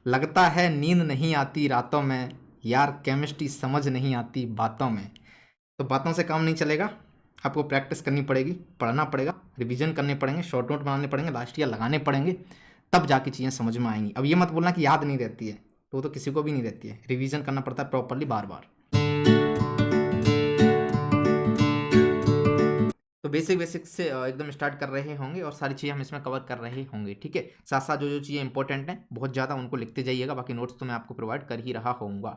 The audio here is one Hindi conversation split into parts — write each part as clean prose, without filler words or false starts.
लगता है नींद नहीं आती रातों में, यार केमिस्ट्री समझ नहीं आती बातों में। तो बातों से काम नहीं चलेगा, आपको प्रैक्टिस करनी पड़ेगी, पढ़ना पड़ेगा, रिवीजन करने पड़ेंगे, शॉर्ट नोट बनाने पड़ेंगे, लास्ट ईयर लगाने पड़ेंगे, तब जाके चीज़ें समझ में आएंगी। अब ये मत बोलना कि याद नहीं रहती है, तो वो तो किसी को भी नहीं रहती है, रिवीजन करना पड़ता है प्रॉपरली बार बार। तो बेसिक बेसिक से एकदम स्टार्ट कर रहे होंगे और सारी चीज़ें हम इसमें कवर कर रहे होंगे, ठीक है। साथ साथ जो जो चीज़ें इंपॉर्टेंट हैं बहुत ज़्यादा उनको लिखते जाइएगा, बाकी नोट्स तो मैं आपको प्रोवाइड कर ही रहा होऊंगा।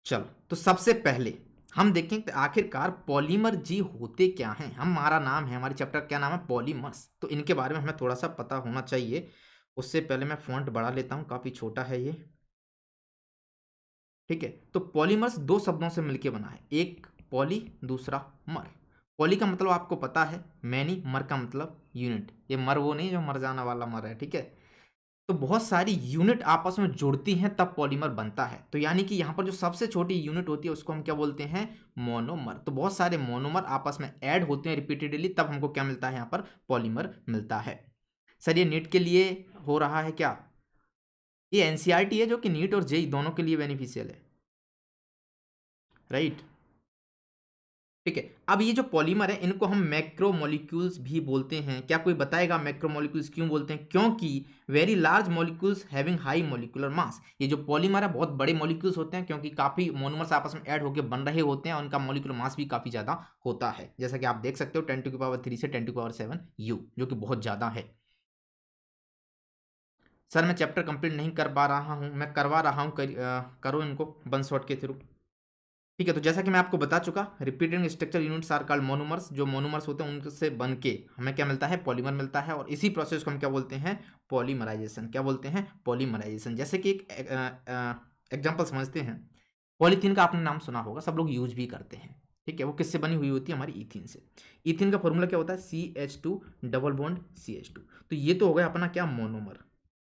चलो, तो सबसे पहले हम देखें कि आखिरकार पॉलीमर जी होते क्या हैं। हमारा नाम है, हमारी चैप्टर क्या नाम है, पॉलीमर्स, तो इनके बारे में हमें थोड़ा सा पता होना चाहिए। उससे पहले मैं फॉन्ट बढ़ा लेता हूँ, काफ़ी छोटा है ये, ठीक है। तो पॉलीमर्स दो शब्दों से मिलकर बना है, एक पॉली, दूसरा मर। पॉली का मतलब आपको पता है, मैनी, मर का मतलब यूनिट। ये मर वो नहीं जो मर जाना वाला मर है, ठीक है। तो बहुत सारी यूनिट आपस में जुड़ती हैं तब पॉलीमर बनता है। तो यानी कि यहाँ पर जो सबसे छोटी यूनिट होती है उसको हम क्या बोलते हैं, मोनोमर। तो बहुत सारे मोनोमर आपस में ऐड होते हैं रिपीटेडली, तब हमको क्या मिलता है, यहाँ पर पॉलीमर मिलता है। सर ये नीट के लिए हो रहा है क्या? ये एनसीईआरटी है जो कि नीट और जेई दोनों के लिए बेनिफिशियल है, राइट, ठीक है। अब ये जो पॉलीमर है इनको हम मैक्रोमोलिक्यूल्स भी बोलते हैं। क्या कोई बताएगा मैक्रोमोलिक्यूल्स क्यों बोलते हैं? क्योंकि very large molecules having high molecular mass. ये जो पॉलीमर है बहुत बड़े मॉलिक्यूल्स होते हैं, क्योंकि काफी मोनोमर्स आपस में ऐड होकर बन रहे होते हैं और उनका मॉलिक्यूलर मास भी काफी ज्यादा होता है। जैसा कि आप देख सकते हो 10⁻³ से 10⁻7 U, जो कि बहुत ज्यादा है। सर मैं चैप्टर कंप्लीट नहीं कर पा रहा हूँ, मैं करवा रहा हूँ, करो इनको वन शॉट के थ्रू, ठीक है। तो जैसा कि मैं आपको बता चुका, repeated structure units are called monomers. जो मोनोमर्स होते हैं उनसे बन के हमें क्या मिलता है, पॉलीमर मिलता है। और इसी प्रोसेस को हम क्या बोलते हैं, पॉलीमराइजेशन। क्या बोलते हैं, पॉलीमराइजेशन। जैसे कि एक एग्जांपल समझते हैं, पॉलीथीन का आपने नाम सुना होगा, सब लोग यूज भी करते हैं, ठीक है। वो किससे बनी हुई होती है, हमारी ईथीन से। ईथीन का फॉर्मूला क्या होता है, CH2 डबल बॉन्ड CH2। तो ये तो हो गया अपना क्या, मोनोमर।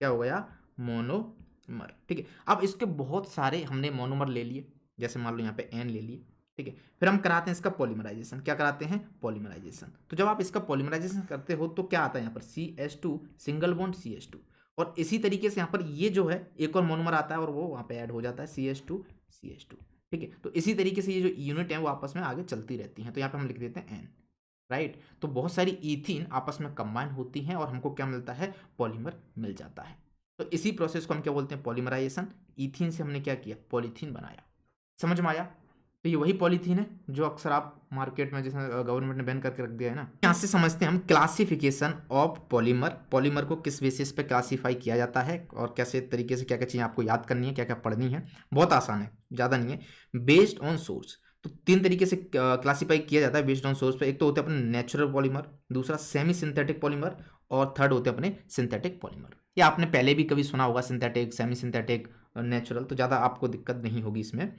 क्या हो गया, मोनोमर, ठीक है। अब इसके बहुत सारे हमने मोनोमर ले लिए, जैसे मान लो यहाँ पे N ले लिए, ठीक है। फिर हम कराते हैं इसका पॉलीमराइजेशन। क्या कराते हैं, पॉलीमराइजेशन। तो जब आप इसका पॉलीमराइजेशन करते हो तो क्या आता है यहाँ पर, CH2 सिंगल बॉन्ड CH2। और इसी तरीके से यहाँ पर ये जो है एक और मोनोमर आता है और वो वहाँ पे ऐड हो जाता है CH2 CH2, ठीक है। तो इसी तरीके से ये जो यूनिट है वो आपस में आगे चलती रहती हैं। तो यहाँ पे हम लिख देते हैं N, राइट। तो बहुत सारी ईथीन आपस में कंबाइन होती हैं और हमको क्या मिलता है, पॉलीमर मिल जाता है। तो इसी प्रोसेस को हम क्या बोलते हैं, पॉलीमराइजेशन। ईथीन से हमने क्या किया, पॉलीथीन बनाया। समझ में आया? तो ये वही पॉलीथीन है जो अक्सर आप मार्केट में, जैसे गवर्नमेंट ने बैन करके रख दिया है ना। यहाँ से समझते हैं हम क्लासिफिकेशन ऑफ पॉलीमर। पॉलीमर को किस बेसिस पे क्लासीफाई किया जाता है और कैसे तरीके से क्या क्या चीज़ें आपको याद करनी है, क्या क्या पढ़नी है। बहुत आसान है, ज़्यादा नहीं है। बेस्ड ऑन सोर्स, तो तीन तरीके से क्लासीफाई किया जाता है बेस्ड ऑन सोर्स पे। एक तो होते हैं अपने नेचुरल पॉलीमर, दूसरा सेमी सिंथेटिक पॉलीमर, और थर्ड होते हैं अपने सिंथेटिक पॉलीमर। ये आपने पहले भी कभी सुना होगा, सिंथेटिक, सेमी सिंथेटिक, नेचुरल, तो ज़्यादा आपको दिक्कत नहीं होगी इसमें।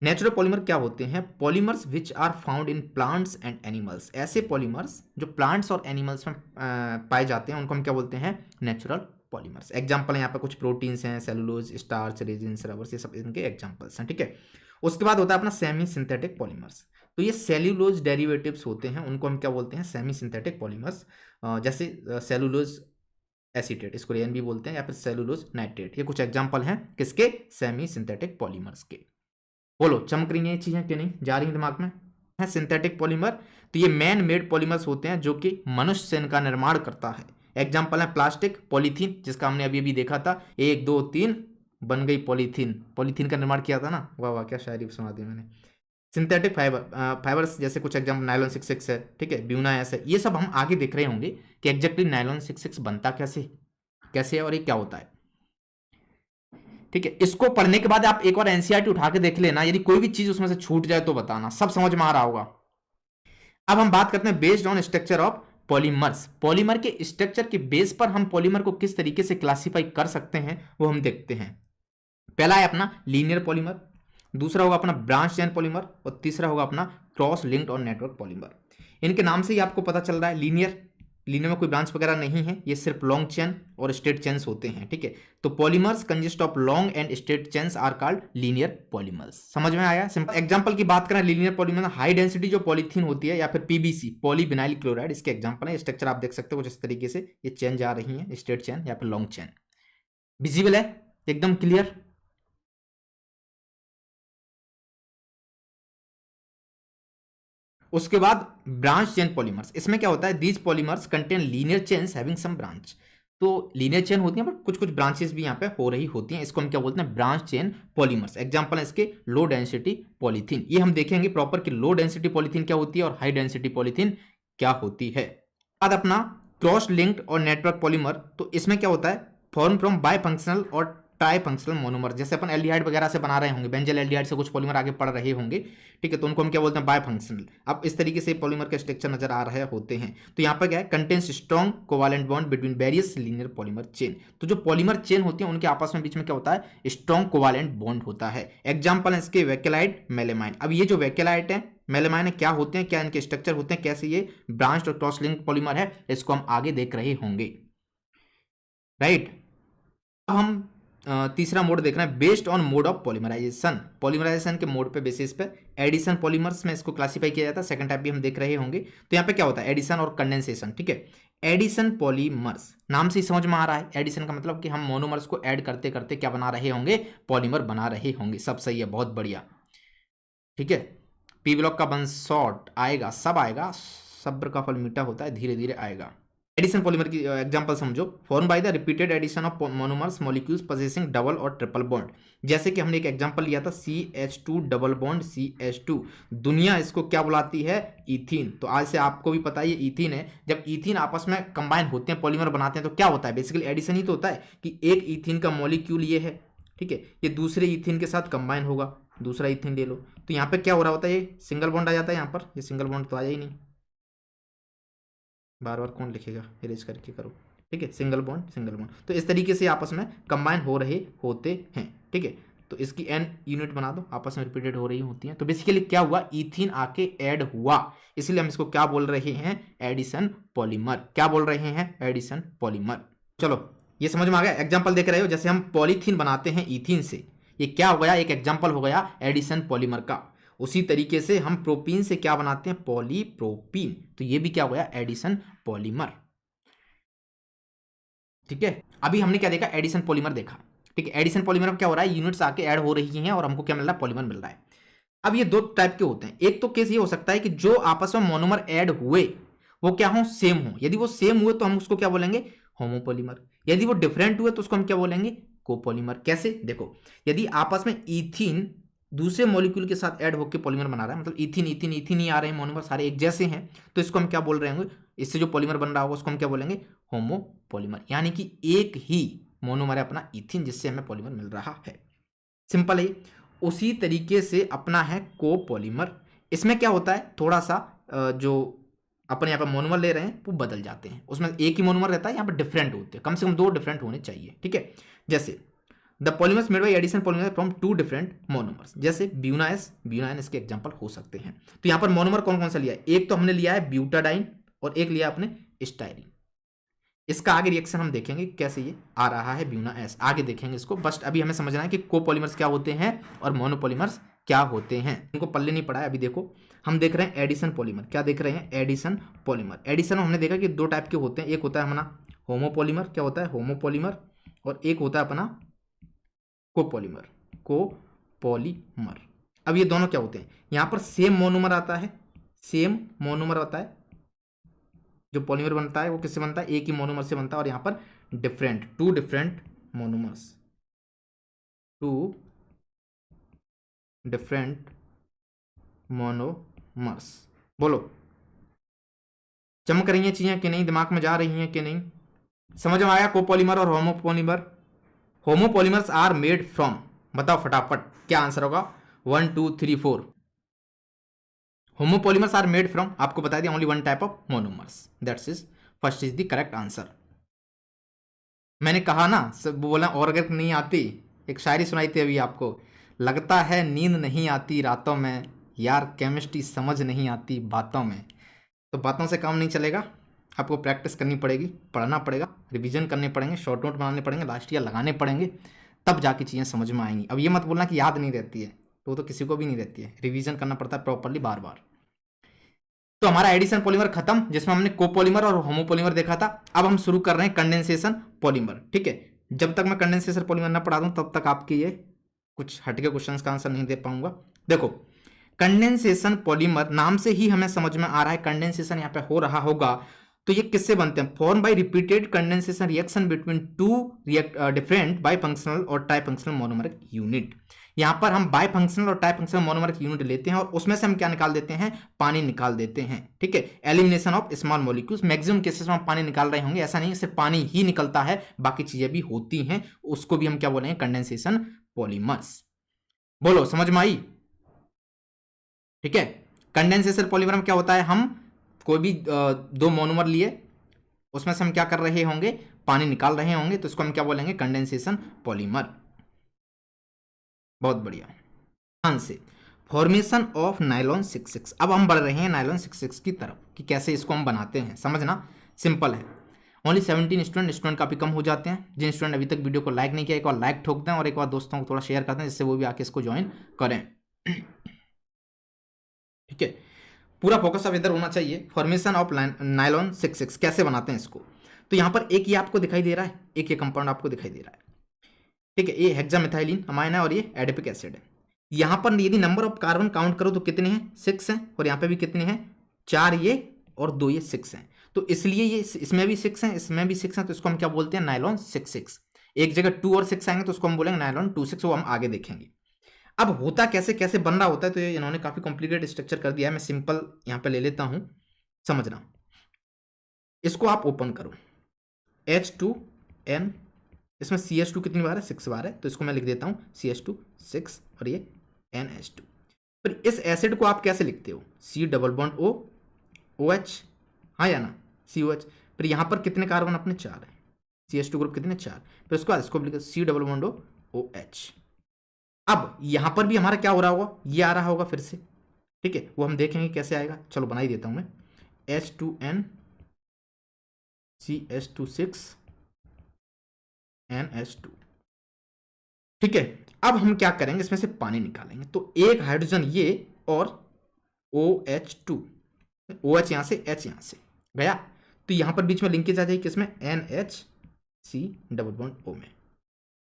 नेचुरल पॉलीमर क्या होते हैं, polymers which are found in plants and animals. ऐसे पॉलीमर्स जो प्लांट्स और एनिमल्स में पाए जाते हैं उनको हम क्या बोलते हैं, नेचुरल पॉलीमर्स। एग्जांपल यहाँ पर कुछ प्रोटीन्स हैं, सेलुलोज, स्टार्च, रेजिन्स, रबर्स, ये सब इनके एग्जांपल्स हैं, ठीक है। उसके बाद होता है अपना सेमी सिंथेटिक पॉलीमर्स। तो ये सेल्यूलोज डेरिवेटिव्स होते हैं, उनको हम क्या बोलते हैं, सेमी सिंथेटिक पॉलीमर्स। जैसे सेलुलोज एसीटेट, इसको रेन भी बोलते हैं, या फिर सेलुलोज नाइट्रेट। ये कुछ एग्जांपल हैं किसके, सेमी सिंथेटिक पॉलीमर्स के। बोलो चमक रही हैं ये चीजें कि नहीं, जा रही हैं दिमाग में? है सिंथेटिक पॉलीमर। तो ये मैन मेड पॉलीमर्स होते हैं जो कि मनुष्य से इनका निर्माण करता है। एग्जाम्पल है प्लास्टिक, पॉलीथीन, जिसका हमने अभी अभी देखा था, 1 2 3 बन गई पॉलीथीन। पॉलीथीन का निर्माण किया था ना, वाह वाह क्या शायरी सुना दी मैंने। सिंथेटिक फाइबर्स जैसे कुछ एग्जाम्पल नायलॉन 66 है, ठीक है, ब्यूना ऐसे, ये सब हम आगे देख रहे होंगे कि एग्जैक्टली नायलॉन 66 बनता कैसे कैसे है और ये क्या होता है, ठीक है। इसको पढ़ने के बाद आप एक बार एनसीईआरटी उठा के देख लेना, यदि कोई भी चीज उसमें से छूट जाए तो बताना, सब समझ में आ रहा होगा। अब हम बात करते हैं based on structure of polymers. Polymer के स्ट्रक्चर के बेस पर हम पॉलीमर को किस तरीके से क्लासिफाई कर सकते हैं वो हम देखते हैं। पहला है अपना लीनियर पॉलीमर, दूसरा होगा अपना ब्रांच चेन पॉलीमर, और तीसरा होगा अपना क्रॉस लिंक्ड और नेटवर्क पॉलीमर। इनके नाम से ही आपको पता चल रहा है, लीनियर, लीनियर में कोई ब्रांच वगैरह नहीं है, ये सिर्फ लॉन्ग चेन और स्ट्रेट चेन्स होते हैं, ठीक है। तो polymers consist of long and straight chains are called linear polymers. समझ में आया? सिंपल एग्जांपल की बात करें लीनियर पॉलीमर, हाई डेंसिटी जो पॉलीथीन होती है या फिर पीबीसी, पॉलीविनाइल क्लोराइड, इसके एग्जांपल है। स्ट्रक्चर आप देख सकते हो कुछ इस तरीके से, ये चेन जा रही है, स्ट्रेट चेन या फिर लॉन्ग चेन। विजिबल है, एकदम क्लियर। उसके बाद ब्रांच चेन पॉलीमर्स, इसमें क्या होता है, these polymers contain linear chains having some branch. तो लीनियर चेन होती है, पर कुछ कुछ ब्रांचेस भी यहाँ पे हो रही होती हैं, इसको हम क्या बोलते हैं, ब्रांच चेन पॉलीमर्स। एग्जांपल है इसके लो डेंसिटी पॉलीथीन। ये हम देखेंगे प्रॉपर कि लो डेंसिटी पॉलीथीन क्या होती है और हाई डेंसिटी पॉलीथीन क्या होती है। बाद अपना क्रॉस लिंक्ड और नेटवर्क पॉलीमर, तो इसमें क्या होता है, फॉर्म फ्रॉम बाय फंक्शनल और ट्राई फंक्शनल मोनोमर। जैसे अपन एल्डिहाइड वगैरह से बना रहे होंगे, बेंजल एल्डिहाइड से कुछ पॉलीमर आगे पढ़ रहे होंगे, ठीक है, तो उनको हम क्या बोलते हैं, बाय फंक्शनल। अब इस तरीके से पॉलीमर के स्ट्रक्चर नजर आ रहे होते हैं। तो यहाँ पर क्या है, contains strong covalent bond between various linear polymer chain. तो जो पॉलीमर चेन होती है उनके आपस में बीच में क्या होता है, स्ट्रॉन्ग कोवालेंट बॉन्ड होता है। एग्जाम्पल है इसके वेकेलाइट, मेलेमाइन। अब ये जो वेकेलाइट है, मेलेमाइन क्या होते हैं, क्या इनके स्ट्रक्चर होते हैं, कैसे ये ब्रांच और क्रॉस लिंक पॉलीमर है, इसको हम आगे देख रहे होंगे, राइट। अब हम तीसरा मोड देख रहे हैं, based on mode of polymerization. Polymerization के मोड पे बेसिस पे एडिशन पॉलीमर्स में इसको क्लासिफाई किया जाता है। सेकंड टाइप भी हम देख रहे होंगे। तो यहाँ पे क्या होता है, एडिशन और कंडेंसेशन, ठीक है। एडिशन पॉलीमर्स, नाम से ही समझ में आ रहा है, एडिशन का मतलब कि हम मोनोमर्स को ऐड करते करते क्या बना रहे होंगे, पॉलीमर बना रहे होंगे। सब सही है, बहुत बढ़िया, ठीक है। पी ब्लॉक का बंसॉट आएगा, सब आएगा, सब्र का फल मीठा होता है, धीरे धीरे आएगा। एडिशन पॉलीमर की एग्जांपल समझो, form by the repeated addition of monomers molecules possessing double और ट्रिपल बॉन्ड। जैसे कि हमने एक एग्जांपल लिया था CH2 डबल बॉन्ड CH2, दुनिया इसको क्या बुलाती है, इथीन। तो आज से आपको भी पता है ये इथीन है। जब इथीन आपस में कंबाइन होते हैं, पॉलीमर बनाते हैं, तो क्या होता है, बेसिकली एडिशन ही तो होता है कि एक इथीन का मॉलिक्यूल ये है, ठीक है, ये दूसरे इथीन के साथ कंबाइन होगा, दूसरा इथीन ले लो, तो यहाँ पे क्या हो रहा होता है, ये सिंगल बॉन्ड आ जाता है। यहाँ पर ये सिंगल बॉन्ड तो आया ही नहीं, बार बार कौन लिखेगा, इरेज करके करो, ठीक है, सिंगल बॉन्ड सिंगल बॉन्ड। तो इस तरीके से आपस में कंबाइन हो रहे होते हैं, ठीक है। तो इसकी n यूनिट बना दो, आपस में रिपीटेड हो रही होती हैं। तो बेसिकली क्या हुआ, इथीन आके ऐड हुआ, इसलिए हम इसको क्या बोल रहे हैं, एडिशन पॉलीमर। क्या बोल रहे हैं, एडिशन पॉलीमर। चलो ये समझ में आ गया। एग्जाम्पल देख रहे हो, जैसे हम पॉलीथीन बनाते हैं इथीन से, ये क्या हो गया, एक एग्जाम्पल हो गया एडिशन पॉलीमर का। उसी तरीके से हम प्रोपीन से क्या बनाते हैं, पॉलीप्रोपीन, तो ये भी क्या हो गया, एडिशन पॉलीमर, ठीक है। अभी हमने क्या देखा, एडिशन पॉलीमर देखा, ठीक है। एडिशन पॉलीमर में क्या हो रहा है, यूनिट्स आके ऐड हो रही हैं और हमको क्या मिल रहा है, पॉलीमर मिल रहा है। अब ये दो टाइप के होते हैं। एक तो केस ये हो सकता है कि जो आपस में मोनोमर ऐड हुए वो क्या हो, सेम हो। यदि वो सेम हुए तो हम उसको क्या बोलेंगे, होमोपॉलीमर। यदि वो डिफरेंट हुए तो उसको हम क्या बोलेंगे, कोपॉलीमर। कैसे, देखो, यदि आपस में इथीन दूसरे मॉलिक्यूल के साथ ऐड होकर पॉलीमर बना रहा है, मतलब इथीन इथीन इथीन ही आ रहे हैं, मोनोमर सारे एक जैसे हैं, तो इसको हम क्या बोल रहे होंगे, इससे जो पॉलीमर बन रहा होगा उसको हम क्या बोलेंगे, होमोपॉलीमर। यानी कि एक ही मोनोमर है अपना इथीन, जिससे हमें पॉलीमर मिल रहा है। सिंपल है। उसी तरीके से अपना है कोपॉलीमर। इसमें क्या होता है, थोड़ा सा जो अपन यहाँ पर मोनोमर ले रहे हैं वो बदल जाते हैं, उसमें एक ही मोनोमर रहता है, यहाँ पर डिफरेंट होते हैं, कम से कम दो डिफरेंट होने चाहिए, ठीक है। जैसे the polymers made by addition polymer from two different monomers, जैसे ब्यूनाइस, ब्यूनाइन इसके एग्जांपल हो सकते हैं। तो यहाँ पर मोनोमर कौन कौन सा लिया है, एक तो हमने लिया है ब्यूटाडाइन और एक लिया अपने स्टाइरिन। इसका आगे रिएक्शन हम देखेंगे कैसे ये आ रहा है, ब्यूना एस, आगे देखेंगे इसको। बस अभी हमें समझना है कि कोपॉलीमर्स क्या होते हैं और मोनोपॉलीमर्स क्या होते हैं, इनको पल्ले नहीं पड़ा है। अभी देखो हम देख रहे हैं एडिशन पॉलीमर, क्या देख रहे हैं, एडिशन पॉलीमर। एडिशन हमने देखा कि दो टाइप के होते हैं, एक होता है अपना होमोपॉलीमर, क्या होता है, होमोपॉलीमर, और एक होता है अपना कोपॉलीमर, कोपॉलीमर। अब ये दोनों क्या होते हैं, यहां पर सेम मोनोमर आता है, सेम मोनोमर आता है, जो पॉलीमर बनता है वो किससे बनता है, एक ही मोनोमर से बनता है, और यहां पर different, two different monomers, two different monomers. बोलो चमक रही हैं चीजें कि नहीं, दिमाग में जा रही हैं कि नहीं, समझ में आया। कोपॉलीमर और homopolymer. Homopolymers are made from, बताओ फटाफट क्या आंसर होगा, 1 2 3 4। होमोपॉलीमर्स आर मेड फ्रॉम, आपको बता दिया, only one type of monomers, that's is first is the correct answer. मैंने कहा ना, सब बोला और अगर नहीं आती, एक शायरी सुनाई थी अभी आपको, लगता है नींद नहीं आती रातों में, यार केमिस्ट्री समझ नहीं आती बातों में। तो बातों से काम नहीं चलेगा, आपको प्रैक्टिस करनी पड़ेगी, पढ़ना पड़ेगा, रिवीजन करने पड़ेंगे, शॉर्ट नोट बनाने पड़ेंगे, लास्ट ईयर लगाने पड़ेंगे, तब जाके चीज़ें समझ में आएंगी। अब ये मत बोलना कि याद नहीं रहती है, तो वो तो किसी को भी नहीं रहती है, रिवीजन करना पड़ता है प्रॉपरली बार बार। तो हमारा एडिशन पॉलीमर खत्म, जिसमें हमने कोपॉलीमर और होमोपॉलीमर देखा था। अब हम शुरू कर रहे हैं कंडेंसेशन पॉलीमर, ठीक है। जब तक मैं कंडेंसेशन पॉलीमर ना पढ़ा दूं तब तक आपके ये कुछ हटके क्वेश्चंस का आंसर नहीं दे पाऊंगा। देखो, कंडेंसेशन पॉलीमर नाम से ही हमें समझ में आ रहा है कंडेंसेशन यहाँ पे हो रहा होगा। तो ये किससे बनते हैं? Form by repeated condensation reaction between two different bifunctional और ट्राइफंक्शनल मोनोमरिक यूनिट। यहाँ पर हम बाइफंक्शनल और ट्राइफंक्शनल मोनोमरिक यूनिट लेते हैं और उसमें से हम क्या निकाल देते हैं? पानी निकाल देते हैं। ठीक है, elimination of small molecules. Maximum cases में हम पानी निकाल रहे होंगे, ऐसा नहीं सिर्फ पानी ही निकलता है, बाकी चीजें भी होती हैं, उसको भी हम क्या बोलेंगे? Condensation polymers. बोलो, समझ में आई? ठीक है, कंडेंसेशन पॉलीमर में क्या होता है? हम कोई भी दो मोनोमर लिए, उसमें से हम क्या कर रहे होंगे? पानी निकाल रहे होंगे, तो इसको हम क्या बोलेंगे? Condensation polymer. बहुत बढ़िया। ध्यान से, फॉर्मेशन ऑफ नायलॉन 66। अब हम बढ़ रहे हैं नायलॉन 66 की तरफ कि कैसे इसको हम बनाते हैं। समझना सिंपल है। ओनली 17 स्टूडेंट काफी कम हो जाते हैं। जिन स्टूडेंट अभी तक वीडियो को लाइक नहीं किया, एक बार लाइक ठोक दें और एक बार दोस्तों को थोड़ा शेयर कर दें, जिससे वो भी आके इसको ज्वाइन करें। ठीक है, पूरा फोकस अब इधर होना चाहिए। फॉर्मेशन ऑफ नायलॉन 66 कैसे बनाते हैं इसको? तो यहाँ पर एक ये आपको दिखाई दे रहा है, एक ये कंपाउंड आपको दिखाई दे रहा है। ठीक है, ये हेक्सामेथाइलिन अमाइन है और ये एडिपिक एसिड है। यहाँ पर यदि नंबर ऑफ कार्बन काउंट करो तो कितने हैं? 6 हैं। और यहाँ पे भी कितने हैं? 4 ये और 2 ये 6 हैं। तो इसलिए ये इसमें भी 6 हैं, इसमें भी 6 हैं, तो इसको हम क्या बोलते हैं? नायलॉन 66। एक जगह 2 और 6 आएंगे तो उसको हम बोलेंगे नायलॉन 26, वो हम आगे देखेंगे। अब होता कैसे कैसे बन रहा होता है, तो ये इन्होंने काफी कॉम्प्लिकेटेड स्ट्रक्चर कर दिया है। मैं सिंपल यहाँ पे ले लेता हूं, समझना। इसको आप ओपन करो, H2N, इसमें CH2 कितनी बार है? 6 बार है, तो इसको मैं लिख देता हूं CH2 6 और ये NH2। फिर इस एसिड को आप कैसे लिखते हो? C double bond O OH, हाँ या ना? COH। फिर यहाँ पर कितने कार्बन अपने? 4 है। CH2 ग्रुप कितने? 4। फिर उसके बाद इसको लिखो C double bond O OH। अब यहां पर भी हमारा क्या हो रहा होगा? ये आ रहा होगा फिर से। ठीक है, वो हम देखेंगे कैसे आएगा। चलो बना ही देता हूं मैं, H2N CH2 6 NH2। ठीक है, अब हम क्या करेंगे? इसमें से पानी निकालेंगे। तो एक हाइड्रोजन ये और OH2, OH यहां से, H यहां से गया, तो यहां पर बीच में लिंकेज आ जाएगी किसमें? NHC डबल बॉन्ड O में।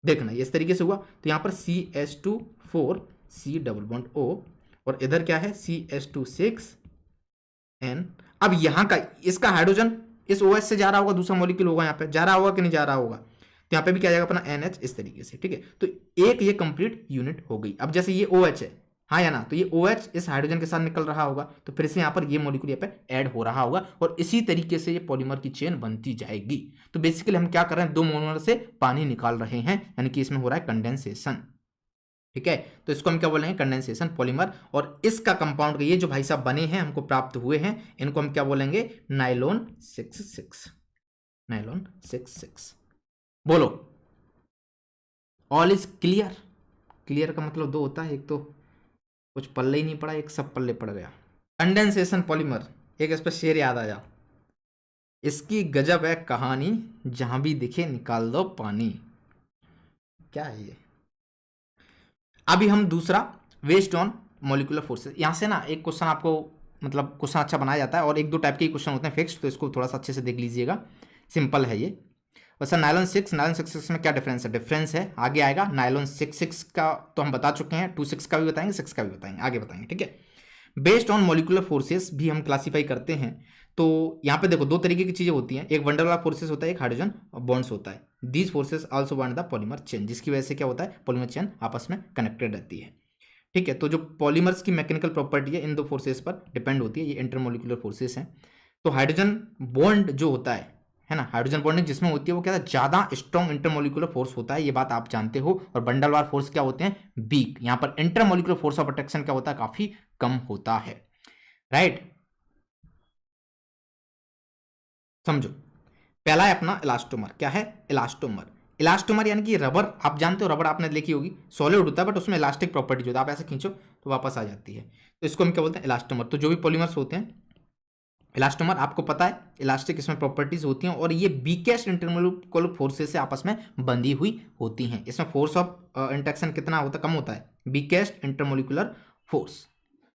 देखना ये इस तरीके से हुआ, तो यहां पर CH2 4 C double bond O और इधर क्या है? CH2 6 N। अब यहां का इसका हाइड्रोजन इस OH से जा रहा होगा, दूसरा मॉलिक्यूल होगा, यहाँ पे जा रहा होगा कि नहीं जा रहा होगा? तो यहाँ पे भी क्या जाएगा अपना NH इस तरीके से। ठीक है, तो एक ये कंप्लीट यूनिट हो गई। अब जैसे ये OH है, हाँ या ना? तो ये OH इस हाइड्रोजन के साथ निकल रहा होगा, तो फिर से यहाँ पर ये मॉलिक्यूल यहाँ पे ऐड हो रहा होगा और इसी तरीके से ये पॉलीमर की चेन बनती जाएगी। तो बेसिकली हम क्या कर रहे हैं? दो मोनोमर से पानी निकाल रहे हैं, यानी कि इसमें हो रहा है कंडेंसेशन। ठीक है, तो इसको हम क्या बोलेंगे? Condensation polymer. और इसका कंपाउंड ये जो भाई साहब बने हैं, हमको प्राप्त हुए हैं, इनको हम क्या बोलेंगे? नायलॉन 66। नायलॉन 66। बोलो, ऑल इज क्लियर? क्लियर का मतलब दो होता है, एक तो कुछ पल्ले ही नहीं पड़ा, एक सब पल्ले पड़ गया। कंडेंसेशन पॉलीमर, एक इस पर शेर याद आ जा, इसकी गजब है कहानी, जहां भी दिखे निकाल दो पानी। क्या है ये? अभी हम दूसरा, वेस्ड ऑन मॉलिक्यूलर फोर्सेस। यहां से ना एक क्वेश्चन आपको, मतलब क्वेश्चन अच्छा बनाया जाता है और एक दो टाइप के क्वेश्चन होते हैं फिक्स, तो इसको थोड़ा सा अच्छे से देख लीजिएगा। सिंपल है ये। वैसे नायलॉन 6 में क्या डिफरेंस है? डिफरेंस है आगे आएगा। नायलॉन 6 का तो हम बता चुके हैं, 26 का भी बताएंगे, 6 का भी बताएंगे, आगे बताएंगे। ठीक है, बेस्ड ऑन मॉलिक्यूलर फोर्सेस भी हम क्लासीफाई करते हैं। तो यहाँ पे देखो दो तरीके की चीजें होती हैं, एक वंडर वाला फोर्सेस होता है, एक हाइड्रोजन बॉन्ड्स होता है। These forces also bind the polymer chain, जिसकी वजह से क्या होता है? पॉलीमर चेन आपस में कनेक्टेड रहती है। ठीक है, तो जो पॉलीमर्स की मैकेनिकल प्रॉपर्टी है इन दो फोर्सेस पर डिपेंड होती है, ये इंटरमोलिकुलर फोर्सेस हैं। तो हाइड्रोजन बॉन्ड जो होता है ना, हाइड्रोजन बॉन्डिंग जिसमें होती है वो क्या है? ज्यादा स्ट्रॉन्ग इंटरमोलिकुलर फोर्स होता है, ये बात आप जानते हो। और बंडल वार फोर्स क्या होते हैं? वीक। यहाँ पर इंटरमोलिकुलर फोर्स ऑफ अट्रैक्शन क्या होता है? काफी कम होता है। राइट, समझो। पहला है अपना इलास्टोमर। क्या है? इलास्टोमर। इलास्टोमर यानी कि रबर, आप जानते हो रबर आपने देखी होगी, सॉलिड होता है बट उसमें इलास्टिक प्रॉपर्टी होता है, आप ऐसे खींचो तो वापस आ जाती है, तो इसको हम क्या बोलते हैं? इलास्टोमर। तो जो भी पॉलीमर्स होते हैं इलास्टोमर, आपको पता है इलास्टिक इसमें प्रॉपर्टीज होती हैं और ये वीकेस्ट इंटरमोलिकुलर फोर्सेस से आपस में बंधी हुई होती हैं। इसमें फोर्स ऑफ इंटरेक्शन कितना होता है? कम होता है, वीकेस्ट इंटरमोलिकुलर फोर्स,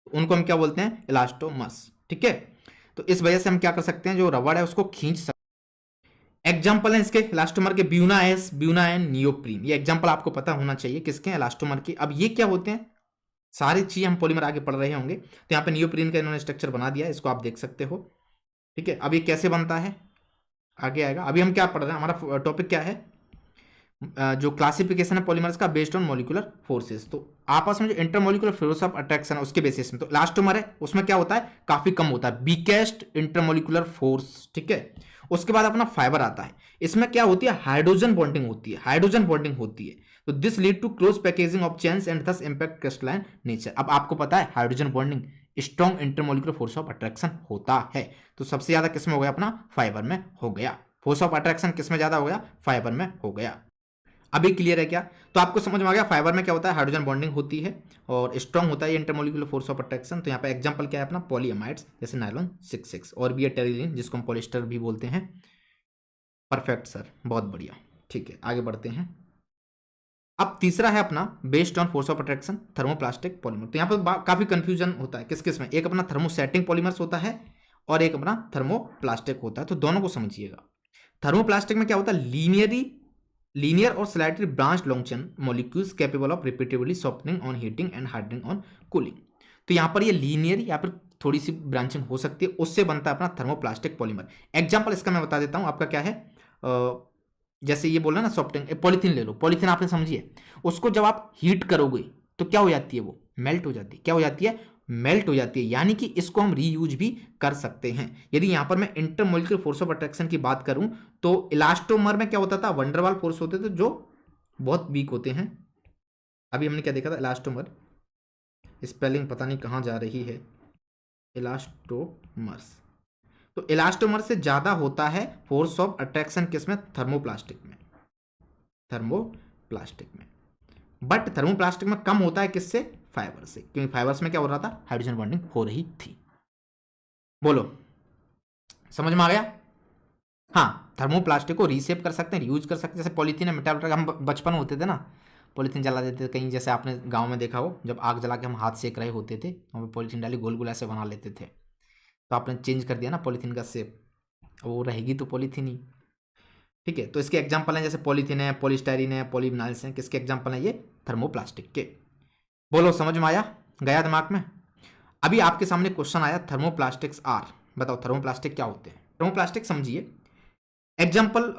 उनको हम क्या बोलते हैं? इलास्टोमर्स। ठीक है, तो इस वजह से हम क्या कर सकते हैं? जो रबड़ है उसको खींच सकते एग्जाम्पल है इसके इलास्टोमर के buna S, buna N, neoprene. ये एग्जाम्पल आपको पता होना चाहिए किसके, इलास्टोमर के। अब ये क्या होते हैं, सारी चीज हम पॉलीमर आगे पढ़ रहे होंगे। तो यहाँ पे नियोप्रीन का इन्होंने स्ट्रक्चर बना दिया, इसको आप देख सकते हो। ठीक है, अब ये कैसे बनता है आगे आएगा। अभी हम क्या पढ़ रहे हैं, हमारा टॉपिक क्या है, जो क्लासिफिकेशन है पॉलीमर्स का बेस्ड ऑन मॉलिक्यूलर फोर्सेस। तो आपस में जो इंटरमोलिकुलर फोर्स ऑफ अट्रैक्शन है उसके बेसिस में, तो इलास्टोमर है उसमें क्या होता है, काफी कम होता है, वीकेस्ट इंटरमोलिकुलर फोर्स। ठीक है, उसके बाद अपना फाइबर आता है, इसमें क्या होती है, हाइड्रोजन बॉन्डिंग होती है, हाइड्रोजन बॉन्डिंग होती है। तो this lead to close packaging of chains and thus impact crystalline nature. अब आपको पता है hydrogen bonding strong intermolecular force of attraction होता है। तो सबसे ज्यादा किसमें हो गया, अपना फाइबर में हो गया। फोर्स ऑफ अट्रैक्शन किसमें ज्यादा हो गया, फाइबर में हो गया। अभी क्लियर है क्या, तो आपको समझ में आ गया फाइबर में क्या होता है, हाइड्रोजन बॉन्डिंग होती है और स्ट्रॉन्ग होता है इंटरमोलिकुलर फोर्स ऑफ अट्रैक्शन। तो यहाँ पे एग्जांपल क्या है अपना, पॉलीअमाइड्स जैसे नायलॉन 6 और भी है टेरिलीन जिसको हम पॉलिस्टर भी बोलते हैं। परफेक्ट सर, बहुत बढ़िया। ठीक है, आगे बढ़ते हैं। अब तीसरा है अपना based on force of attraction thermoplastic polymer. तो यहाँ पर काफी कंफ्यूजन होता है किस किस में, एक अपना थर्मोसेटिंग पॉलीमर्स होता है और एक अपना थर्मोप्लास्टिक होता है। तो दोनों को समझिएगा। थर्मोप्लास्टिक में क्या होता है, लीनियर और slightly branch long chain molecules capable of repeatably softening on heating and hardening on cooling. तो यहाँ पर ये लीनियर या फिर थोड़ी सी ब्रांचिंग हो सकती है, उससे बनता है अपना थर्मोप्लास्टिक पॉलीमर। एग्जांपल इसका मैं बता देता हूँ, आपका क्या है, जैसे ये बोला ना सॉफ्टनिंग, पॉलीथीन ले लो, पॉलीथीन आपने समझिए, उसको जब आप हीट करोगे तो क्या हो जाती है, वो मेल्ट हो जाती है। क्या हो जाती है, मेल्ट हो जाती है, यानी कि इसको हम रीयूज भी कर सकते हैं। यदि यहां पर मैं इंटरमोलिकुलर फोर्स ऑफ अट्रैक्शन की बात करूं तो इलास्टोमर में क्या होता था, वंडरवाल फोर्स होते थे जो बहुत वीक होते हैं। अभी हमने क्या देखा था, इलास्टोमर, स्पेलिंग पता नहीं कहां जा रही है, इलास्टोमर्स। तो इलास्टोमर से ज्यादा होता है फोर्स ऑफ अट्रैक्शन किसमें, थर्मोप्लास्टिक में, थर्मोप्लास्टिक में। बट थर्मोप्लास्टिक में कम होता है किससे, फाइबर से, क्योंकि फाइबर्स में क्या हो रहा था, हाइड्रोजन बॉन्डिंग हो रही थी। बोलो समझ में आ गया। हाँ, थर्मोप्लास्टिक को रीसेप कर सकते हैं, रीयूज कर सकते हैं। जैसे पॉलीथीन है, मेटाल, हम बचपन में होते थे ना, पॉलीथीन जला देते थे कहीं, जैसे आपने गांव में देखा हो, जब आग जला के हम हाथ सेक रहे होते थे, हम पॉलीथीन डाली गोल गोल ऐसे बना लेते थे। तो आपने चेंज कर दिया ना पॉलीथीन का शेप, वो रहेगी तो पॉलीथीन ही। ठीक है, तो इसके एग्जाम्पल हैं जैसे पॉलीथीन है, पॉलीस्टाइरीन है, पॉलीविनाइल्स हैं, किसके एग्जाम्पल हैं, ये थर्मोप्लास्टिक के। बोलो समझ में आया, गया दिमाग में। अभी आपके सामने क्वेश्चन आया, थर्मोप्लास्टिक्स आर, बताओ थर्मोप्लास्टिक क्या होते हैं। थर्मोप्लास्टिक समझिए, एग्जाम्पल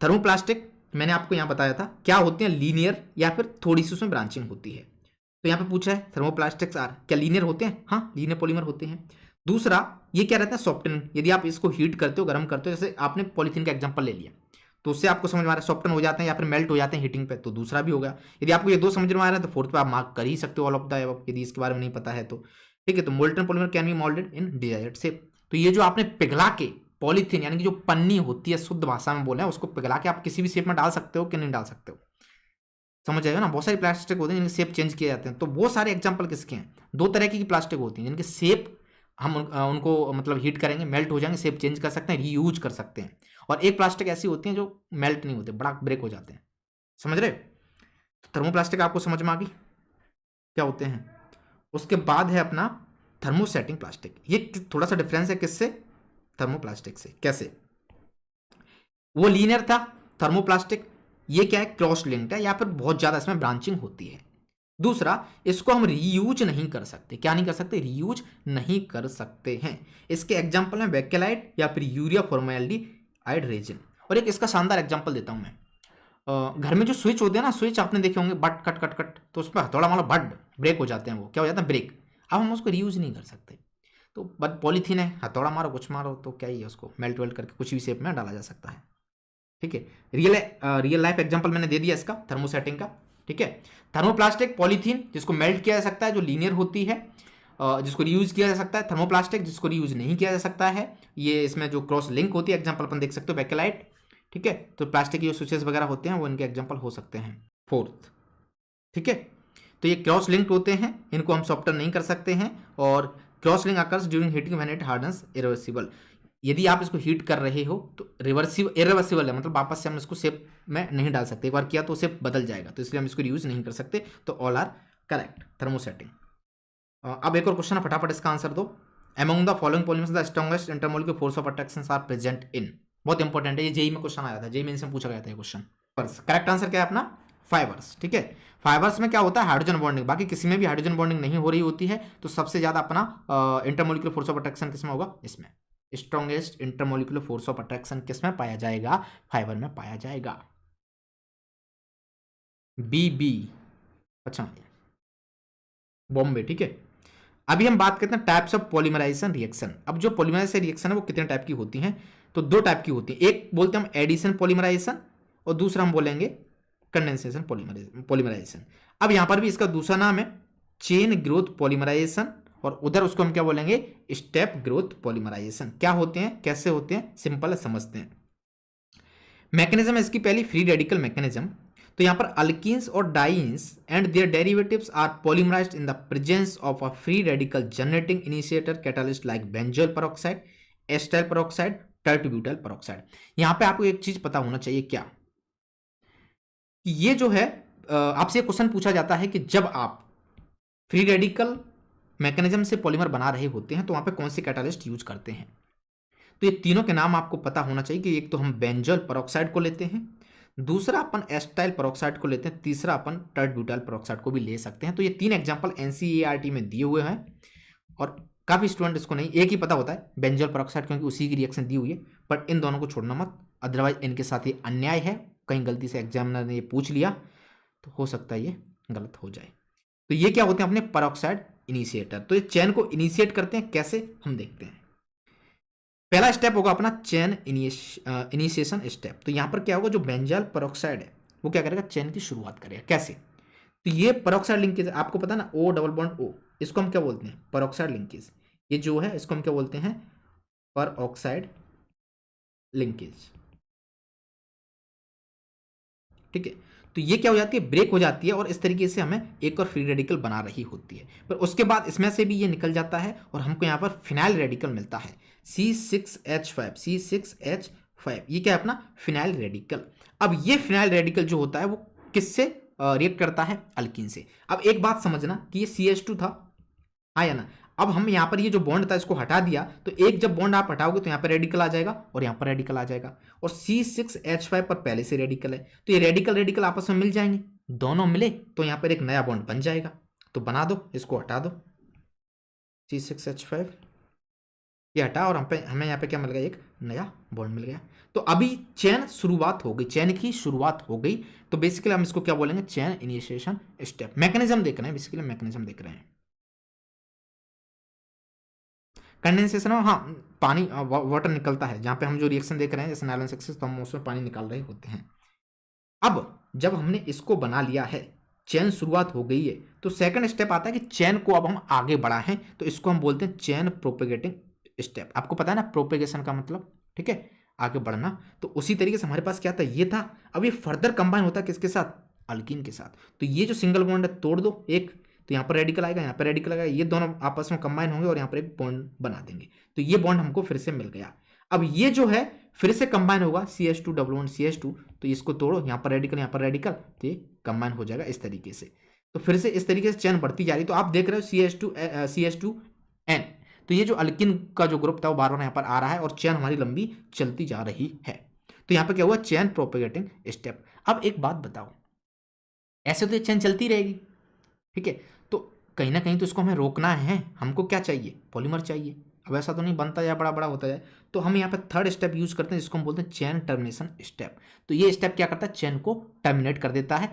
थर्मोप्लास्टिक मैंने आपको यहां बताया था क्या होते हैं, लीनियर या फिर थोड़ी सी उसमें ब्रांचिंग होती है। तो यहां पे पूछा है थर्मोप्लास्टिक्स आर क्या लीनियर होते हैं, हाँ लीनियर पॉलीमर होते हैं। दूसरा ये क्या रहता है, सॉफ्टनिंग, यदि आप इसको हीट करते हो, गर्म करते हो, जैसे आपने पॉलीथीन का एग्जांपल ले लिया, तो उससे आपको समझ में आ रहा है सॉफ्टन हो जाते हैं या फिर मेल्ट हो जाते हैं हीटिंग पे, तो दूसरा भी होगा। यदि आपको ये दो समझ में आ रहा है तो फोर्थ पे आप मार्क कर ही सकते हो ऑल ऑफ द अबव, यदि इसके बारे में नहीं पता है तो। ठीक है, तो molten polymer can be moulded in desired shape. तो ये जो आपने पिघला के पॉलीथीन यानी कि जो पन्नी होती है, शुद्ध भाषा में बोले, उसको पिघला के आप किसी भी शेप में डाल सकते हो कि नहीं डाल सकते हो, समझ आएगा ना। बहुत सारी प्लास्टिक होते हैं जिनके शेप चेंज किए जाते हैं, तो वो सारे एग्जाम्पल किसके हैं, दो तरह की प्लास्टिक होती हैं जिनके शेप हम उनको मतलब हीट करेंगे, मेल्ट हो जाएंगे, शेप चेंज कर सकते हैं, रीयूज कर सकते हैं। और एक प्लास्टिक ऐसी होती है जो मेल्ट नहीं होते, बड़ा ब्रेक हो जाते हैं, समझ रहे। तो थर्मोप्लास्टिक आपको समझ में आ गई क्या होते हैं। उसके बाद है अपना थर्मोसेटिंग प्लास्टिक। ये थोड़ा सा डिफरेंस है किससे, थर्मोप्लास्टिक से। कैसे, वो लीनियर था थर्मोप्लास्टिक, ये क्या है, क्रॉस लिंक्ड है या फिर बहुत ज्यादा इसमें ब्रांचिंग होती है। दूसरा, इसको हम रीयूज नहीं कर सकते, क्या नहीं कर सकते, रीयूज नहीं कर सकते हैं। इसके एग्जांपल हैं बेकेलाइट या फिर यूरिया फॉर्मेल्डिहाइड रेजिन। और एक इसका शानदार एग्जांपल देता हूं मैं, घर में जो स्विच होते हैं ना, स्विच आपने देखे होंगे बट कट कट कट, तो उस पर हथौड़ा मारो बट ब्रेक हो जाते हैं, वो क्या हो जाता है, ब्रेक। अब हम उसको रीयूज नहीं कर सकते, तो बट पॉलीथीन है, हथौड़ा मारो कुछ मारो तो क्या ही है, उसको मेल्ट वेल्ट करके कुछ भी शेप में डाला जा सकता है। ठीक है, रियल लाइफ एग्जांपल मैंने दे दिया इसका थर्मोसेटिंग का। ठीक है, थर्मोप्लास्टिक पॉलीथीन जिसको मेल्ट किया जा सकता है, जो लीनियर होती है, जिसको रीयूज किया जा सकता है। थर्मोप्लास्टिक जिसको रीयूज नहीं किया जा सकता है, ये इसमें जो क्रॉस लिंक होती है, एग्जांपल अपन देख सकते हो बेकेलाइट। ठीक है, तो प्लास्टिक के जो स्विचेस वगैरह होते हैं वो इनके एग्जांपल हो सकते हैं। फोर्थ, ठीक है, तो ये क्रॉस लिंक्ड होते हैं, इनको हम सॉफ्टन नहीं कर सकते हैं। और cross link occurs during heating when it hardens irreversible. यदि आप इसको हीट कर रहे हो तो इरिवर्सिबल है, मतलब वापस से हम इसको शेप में नहीं डाल सकते, एक बार किया तो शेप बदल जाएगा, तो इसलिए हम इसको यूज नहीं कर सकते। तो ऑल आर करेक्ट, थर्मोसेटिंग। अब एक और क्वेश्चन है, फटाफट इसका आंसर दो। Among the following polymers the strongest intermolecular force of attraction are present in, बहुत इंपॉर्टेंट है, ये जेई में क्वेश्चन आया था, जेई मेंस में पूछा गया था ये क्वेश्चन। करेक्ट आंसर क्या है अपना? फाइबर्स। ठीक है, फाइबर्स में क्या होता है? Hydrogen bonding. बाकी किसी में भी हाइड्रोजन बॉन्डिंग नहीं हो रही होती है, तो सबसे ज्यादा अपना इंटरमोलिकुलर फोर्स ऑफ अट्रैक्शन किसमें होगा? इसमें। Strongest intermolecular force of attraction किसमें पाया जाएगा? फाइबर में पाया जाएगा। बी। अच्छा, बॉम्बे। ठीक है, अभी हम बात करते हैं टाइप्स ऑफ पॉलीमराइजेशन रिएक्शन। अब जो पॉलीमराइजेशन रिएक्शन है वो कितने टाइप की होती हैं? तो दो टाइप की होती है। एक बोलते हैं हम एडिशन पॉलीमराइजेशन, और दूसरा हम बोलेंगे कंडेंसेशन पॉलीमराइजेशन। अब यहां पर भी इसका दूसरा नाम है चेन ग्रोथ पॉलीमराइजेशन, और उधर उसको हम क्या बोलेंगे? Step growth polymerization. क्या होते हैं, कैसे होते हैं, सिंपल समझते हैं। मैकेनिज्म है इसकी पहली, फ्री रेडिकल मैकेनिज्म। तो यहां पर अल्कीन्स और dienes and their derivatives are polymerised in the presence of a free radical generating initiator catalyst like benzoyl peroxide, acetyl peroxide, tert butyl peroxide. यहां पे आपको एक चीज पता होना चाहिए, क्या कि ये जो है आपसे क्वेश्चन पूछा जाता है कि जब आप फ्री रेडिकल मैकेनिज्म से पॉलीमर बना रहे होते हैं तो वहां पे कौन से कैटालिस्ट यूज करते हैं। तो ये तीनों के नाम आपको पता होना चाहिए कि एक तो हम बेंजोइल पेरोक्साइड को लेते हैं, दूसरा अपन एस्टाइल पेरोक्साइड को लेते हैं, तीसरा अपन टर्टब्यूटाइल पेरोक्साइड को भी ले सकते हैं। तो ये तीन एग्जांपल एनसीईआरटी में दिए हुए हैं, और काफी स्टूडेंट इसको नहीं एक ही पता होता है बेंजोइल पेरोक्साइड, क्योंकि उसी की रिएक्शन दी हुई है। बट इन दोनों को छोड़ना मत, अदरवाइज इनके साथ ये अन्याय है, कहीं गलती से एग्जामिनर ने ये पूछ लिया तो हो सकता है ये गलत हो जाए। तो ये क्या होते हैं अपने पेरोक्साइड इनिशिएटर। तो ये चेन को इनिशिएट करते हैं, कैसे हम देखते हैं। पहला स्टेप होगा अपना चेन इनिशिएशन स्टेप। तो यहां पर क्या होगा, जो बेंजोइल पेरोक्साइड है वो क्या करेगा? चेन की शुरुआत करेगा। कैसे? तो ये पेरोक्साइड लिंकेज आपको पता है ना, ओ डबल बॉन्ड ओ, इसको हम क्या बोलते हैं? Peroxide linkage. ये जो है इसको हम क्या बोलते हैं? Peroxide linkage. ठीक है, तो ये क्या हो जाती है? ब्रेक हो जाती है, और इस तरीके से हमें एक और फ्री रेडिकल बना रही होती है। पर उसके बाद इसमें से भी ये निकल जाता है और हमको यहाँ पर फिनाइल रेडिकल मिलता है C6H5। C6H5 ये क्या है? अपना फिनाइल रेडिकल। अब ये फिनाइल रेडिकल जो होता है वो किससे रिएक्ट करता है? अल्कीन से। अब एक बात समझना कि ये CH2 था, हाँ या ना। अब हम यहाँ पर ये जो बॉन्ड था इसको हटा दिया, तो एक जब बॉन्ड आप हटाओगे तो यहाँ पर रेडिकल आ जाएगा और यहाँ पर रेडिकल आ जाएगा, और C6H5 पर पहले से रेडिकल है, तो ये रेडिकल रेडिकल आपस में मिल जाएंगे। दोनों मिले तो यहाँ पर एक नया बॉन्ड बन जाएगा। तो बना दो, इसको हटा दो, C6H5 ये हटा, और हमें यहाँ पे क्या मिल गया? एक नया बॉन्ड मिल गया। तो अभी चेन शुरुआत हो गई, चेन की शुरुआत हो गई। तो बेसिकली हम इसको क्या बोलेंगे? Chain initiation step. मैकेनिज्म देख रहे हैं, बेसिकली मैकेनिज्म देख रहे हैं। कंडेंसेशन में हाँ, पानी वाटर निकलता है, जहाँ पे हम जो रिएक्शन देख रहे हैं जैसे नायलॉन सक्सेस, तो हम उसमें पानी निकाल रहे होते हैं। अब जब हमने इसको बना लिया है, चेन शुरुआत हो गई है, तो सेकंड स्टेप आता है कि चेन को अब हम आगे बढ़ाएं, तो इसको हम बोलते हैं चेन प्रोपेगेटिंग स्टेप। आपको पता है ना प्रोपेगेशन का मतलब? ठीक है, आगे बढ़ना। तो उसी तरीके से हमारे पास क्या था? ये था। अब ये फर्दर कंबाइन होता है किसके साथ? अल्कीन के साथ। तो ये जो सिंगल बॉन्ड है तोड़ दो एक, तो यहाँ पर रेडिकल आएगा, यहाँ पर रेडिकल आएगा, ये दोनों आपस में कंबाइन होंगे और यहाँ पर एक बॉन्ड बना देंगे। तो ये बॉन्ड हमको फिर से मिल गया। अब ये जो है फिर से कंबाइन होगा, CH2 डबल बॉन्ड CH2, तो इसको तोड़ो, यहाँ पर रेडिकल, यहाँ पर रेडिकल, तो ये कंबाइन हो जाएगा इस तरीके से। तो फिर से इस तरीके से चेन बढ़ती जा रही। तो आप देख रहे हो CH2N, तो ये जो अल्किन का जो ग्रुप था वो बार बार यहाँ पर आ रहा है और चेन हमारी लंबी चलती जा रही है। तो यहाँ पर क्या हुआ? Chain propagating step. अब एक बात बताओ, ऐसे तो ये चेन चलती रहेगी, ठीक है, तो कहीं ना कहीं तो इसको हमें रोकना है। हमको क्या चाहिए? पॉलीमर चाहिए। अब ऐसा तो नहीं बनता जाए, बड़ा बड़ा होता जाए, तो हम यहाँ पे थर्ड स्टेप यूज करते हैं जिसको हम बोलते हैं चेन टर्मिनेशन स्टेप। तो ये स्टेप क्या करता है? चेन को टर्मिनेट कर देता है,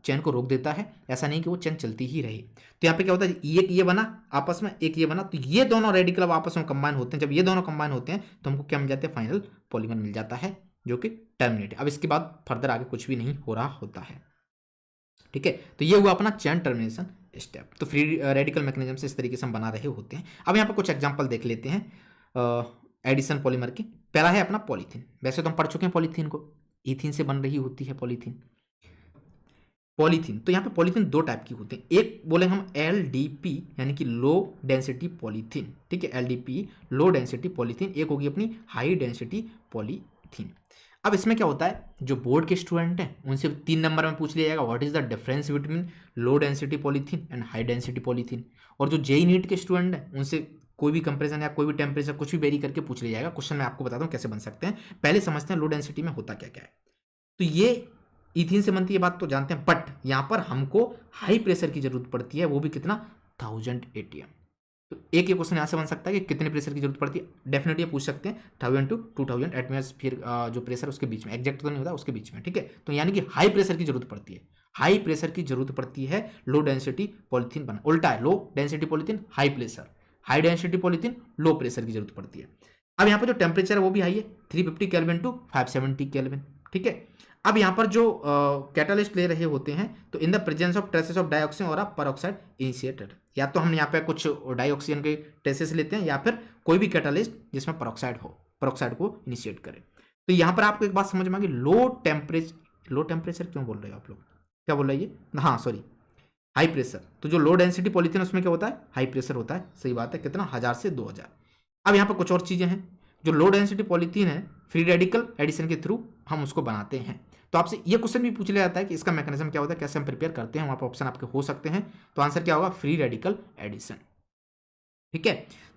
चेन को रोक देता है। ऐसा नहीं कि वो चेन चलती ही रही। तो यहाँ पे क्या होता है? एक ये बना आपस में, एक ये बना, तो ये दोनों रेडिकल अब आपस में कंबाइन होते हैं। जब ये दोनों कंबाइन होते हैं तो हमको क्या मिल जाता है? फाइनल पॉलीमर मिल जाता है जो कि टर्मिनेट। अब इसके बाद फर्दर आगे कुछ भी नहीं हो रहा होता है। ठीक है, तो ये हुआ अपना चेन टर्मिनेशन स्टेप। तो फ्री रेडिकल मैकेनिज्म से इस तरीके से हम बना रहे होते हैं। अब यहाँ पर कुछ एग्जांपल देख लेते हैं एडिशन पॉलीमर के। पहला है अपना पॉलीथीन। वैसे तो हम पढ़ चुके हैं पॉलीथीन को, ईथीन से बन रही होती है पॉलीथीन। तो यहाँ पे पॉलीथीन दो टाइप की होती है। एक बोलेंगे हम LDP यानी कि लो डेंसिटी पॉलीथीन। ठीक है, LDP लो डेंसिटी पॉलीथीन। एक होगी अपनी हाई डेंसिटी पॉलीथीन। अब इसमें क्या होता है? जो बोर्ड के स्टूडेंट हैं उनसे 3 नंबर में पूछ लिया जाएगा what is the difference between low density polythene and high density polythene. और जो JEE नीट के स्टूडेंट हैं उनसे कोई भी कंपैरिजन या कोई भी टेम्परेचर कुछ भी वेरी करके पूछ लिया जाएगा। क्वेश्चन मैं आपको बताता हूँ कैसे बन सकते हैं। पहले समझते हैं लो डेंसिटी में होता क्या क्या है। तो ये इथीन से बनती है, बात तो जानते हैं, बट यहां पर हमको हाई प्रेशर की जरूरत पड़ती है, वो भी कितना, 1000 एटीएम। तो एक ये क्वेश्चन यहां से बन सकता है कि कितने प्रेशर की जरूरत पड़ती है। डेफिनेटली पूछ सकते हैं 1000 टू 2000 एटमॉस्फेयर जो प्रेशर उसके बीच में, एग्जैक्ट तो नहीं होता, उसके बीच में, ठीक है। तो यानी कि हाई प्रेशर की जरूरत पड़ती है, हाई प्रेशर की जरूरत पड़ती है लो डेंसिटी पॉलिथीन बना। उल्टा है, low density polythene high pressure, high density polythene low pressure की जरूरत पड़ती है। अब यहाँ पर जो टेम्परेचर है वो भी हाई है, 350 केल्विन टू 570 केल्विन, ठीक है। अब यहाँ पर जो कैटालिस्ट ले रहे होते हैं, तो इन the presence of traces of dioxin और परऑक्साइड इनिशिएटेड, या तो हम यहाँ पे कुछ डाइऑक्सिन के ट्रेसेस लेते हैं या फिर कोई भी कैटालिस्ट जिसमें परऑक्साइड हो, परऑक्साइड को इनिशिएट करे। तो यहाँ पर आपको एक बात समझ में आ गई, लो टेम्परेचर क्यों बोल रहे हो आप लोग, क्या बोल रहे हैं ये, हाँ सॉरी, हाई प्रेशर। तो जो लो डेंसिटी पॉलिथीन उसमें क्या होता है, हाई प्रेशर होता है, सही बात है, कितना, 1000 से 2000। अब यहाँ पर कुछ और चीजें हैं, जो लो डेंसिटी पॉलिथीन है फ्री रेडिकल एडिशन के थ्रू हम उसको बनाते हैं। तो आपसे ये क्वेश्चन भी पूछ लिया जाता है कि इसका मैकेनिज्म क्या होता है, कैसे हम प्रिपेयर करते हैं, वहां पर ऑप्शन आपके हो सकते हैं। तो आंसर क्या होगा, फ्री रेडिकल एडिशन, ठीक है।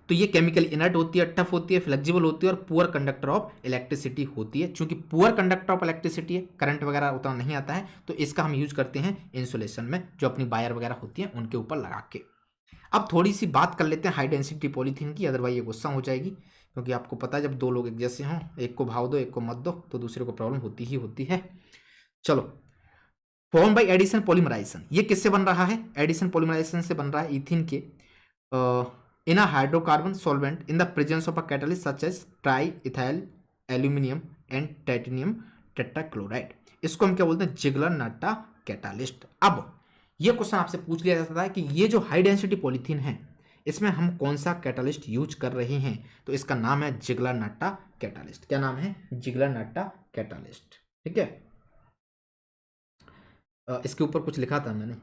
तो ये केमिकल इनर्ट होती है, टफ होती है, फ्लेक्सिबल होती है और पुअर कंडक्टर ऑफ इलेक्ट्रिसिटी होती है। चूंकि पुअर कंडक्टर ऑफ इलेक्ट्रिसिटी है, करंट वगैरह उतना नहीं आता है, तो इसका हम यूज करते हैं इंसुलेशन में, जो अपनी वायर वगैरह होती है उनके ऊपर लगा के। अब थोड़ी सी बात कर लेते हैं हाई डेंसिटी पॉलीथीन की, अदरवाइज ये गुस्सा हो जाएगी, क्योंकि आपको पता है जब दो लोग एक जैसे हों, एक को भाव दो एक को मत दो, तो दूसरे को प्रॉब्लम होती ही होती है। चलो, फॉर्म बाई एडिशन पॉलीमराइजेशन, ये किससे बन रहा है, एडिशन पॉलीमराइजेशन से बन रहा है इथीन के in a hydrocarbon solvent in the presence of a catalyst such as triethyl aluminium and titanium tetrachloride. इसको हम क्या बोलते हैं, जिगलर नाटा कैटालिस्ट। अब ये क्वेश्चन आपसे पूछ लिया जाता है कि ये जो हाई डेंसिटी पॉलीथीन है, इसमें हम कौन सा कैटालिस्ट यूज कर रहे हैं, तो इसका नाम है जिगलर नाटा कैटालिस्ट। क्या नाम है, जिगलर नाटा कैटालिस्ट, ठीक है। इसके ऊपर कुछ लिखा था मैंने,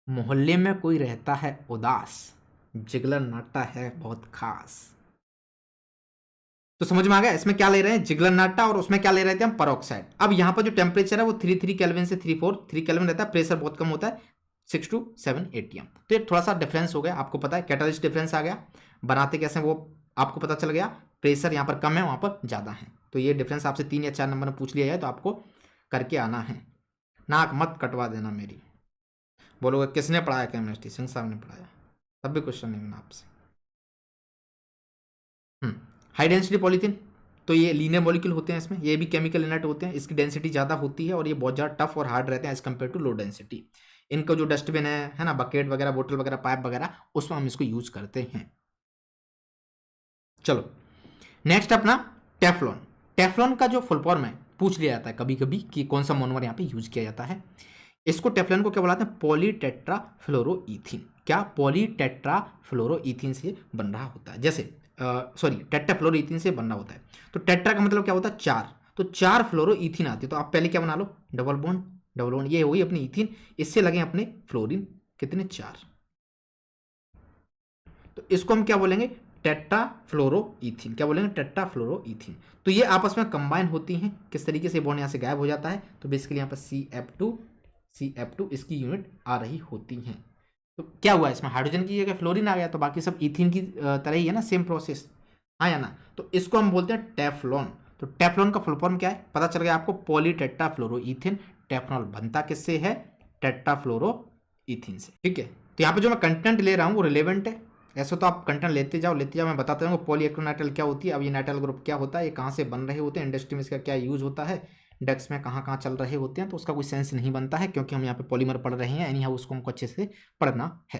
मोहल्ले में कोई रहता है उदास, जिगलर नाटा है बहुत खास। तो समझ में आ गया, इसमें क्या ले रहे हैं, जिगलर नाटा, और उसमें क्या ले रहे थे हम, परऑक्साइड। अब यहाँ पर जो टेम्परेचर है वो 33 केल्विन से 343 केल्विन रहता है, प्रेशर बहुत कम होता है, 6 to 7 एटीएम। तो ये थोड़ा सा डिफरेंस हो गया, आपको पता है कैटालिस्ट डिफरेंस आ गया, बनाते कैसे वो आपको पता चल गया, प्रेशर यहाँ पर कम है वहाँ पर ज़्यादा है। तो ये डिफरेंस आपसे 3 या 4 नंबर में पूछ लिया जाए तो आपको करके आना है, नाक मत कटवा देना मेरी। बोलोगे किसने पढ़ाया केमिस्ट्री, सिंह साहब ने पढ़ाया, तब भी क्वेश्चन नहीं बना आपसे। हाई डेंसिटी पॉलीथीन, तो ये लीनियर मॉलिक्यूल होते हैं, इसमें ये भी केमिकल इनर्ट होते हैं, इसकी डेंसिटी ज़्यादा होती है और ये बहुत ज़्यादा टफ और हार्ड रहते हैं as compare to low density. इनका जो डस्टबिन है ना, बकेट वगैरह, बोतल वगैरह, पाइप वगैरह, उसमें हम इसको यूज करते हैं। चलो नेक्स्ट अपना टेफ्लॉन। टेफ्लॉन का जो फुल फॉर्म है पूछ लिया जाता है कभी कभी कि कौन सा मोनोमर यहाँ पे यूज किया जाता है। इसको टेफ्लॉन को क्या बुलाते हैं, पॉलीटेट्राफ्लोरोईथीन। क्या, पॉलीटेट्राफ्लोरोईथीन से बन रहा होता है, जैसे सॉरी टेट्राफ्लोरोईथीन से बनना होता है। तो टेट्रा का मतलब क्या होता है, 4, तो 4 फ्लोरोईथीन आती है। तो आप पहले क्या बना लो, डबल बॉन्ड, डबल बॉन्ड, ये हुई अपनी इथीन, इससे लगे अपने फ्लोरीन, कितने, 4। तो इसको हम क्या बोलेंगे, टेट्राफ्लोरोईथीन। क्या बोलेंगे, टेट्राफ्लोरोईथीन। तो ये आपस में कंबाइन होती हैं, किस तरीके से बॉन्ड यहाँ से गायब हो जाता है, तो बेसिकली यहाँ पर CF2 इसकी यूनिट आ रही होती हैं। तो क्या हुआ, इसमें हाइड्रोजन की जगह फ्लोरीन आ गया, तो बाकी सब इथीन की तरह ही है ना, सेम प्रोसेस, हाँ या ना। तो इसको हम बोलते हैं टेफ्लॉन। तो टेफ्लॉन का फुल फॉर्म क्या है, पता चल गया आपको, पॉलीटेट्राफ्लोरोईथीन। टेफ्लॉन बनता किससे है, टेट्राफ्लोरोईथीन से, ठीक है। तो यहाँ पे जो मैं कंटेंट ले रहा हूँ वो रिलेवेंट है, ऐसा तो आप कंटेंट लेते जाओ, मैं बताता हूँ पॉलीएक्रोनाइट्राइल क्या होती है, अब ये नाइट्राइल ग्रुप क्या होता है, ये कहाँ से बन रहे होते हैं, इंडस्ट्री में इसका क्या यूज होता है, डक्स में कहाँ कहाँ चल रहे होते हैं, तो उसका कोई सेंस नहीं बनता है, क्योंकि हम यहाँ पे पॉलीमर पढ़ रहे हैं, एनी हाउ उसको हमको अच्छे से पढ़ना है।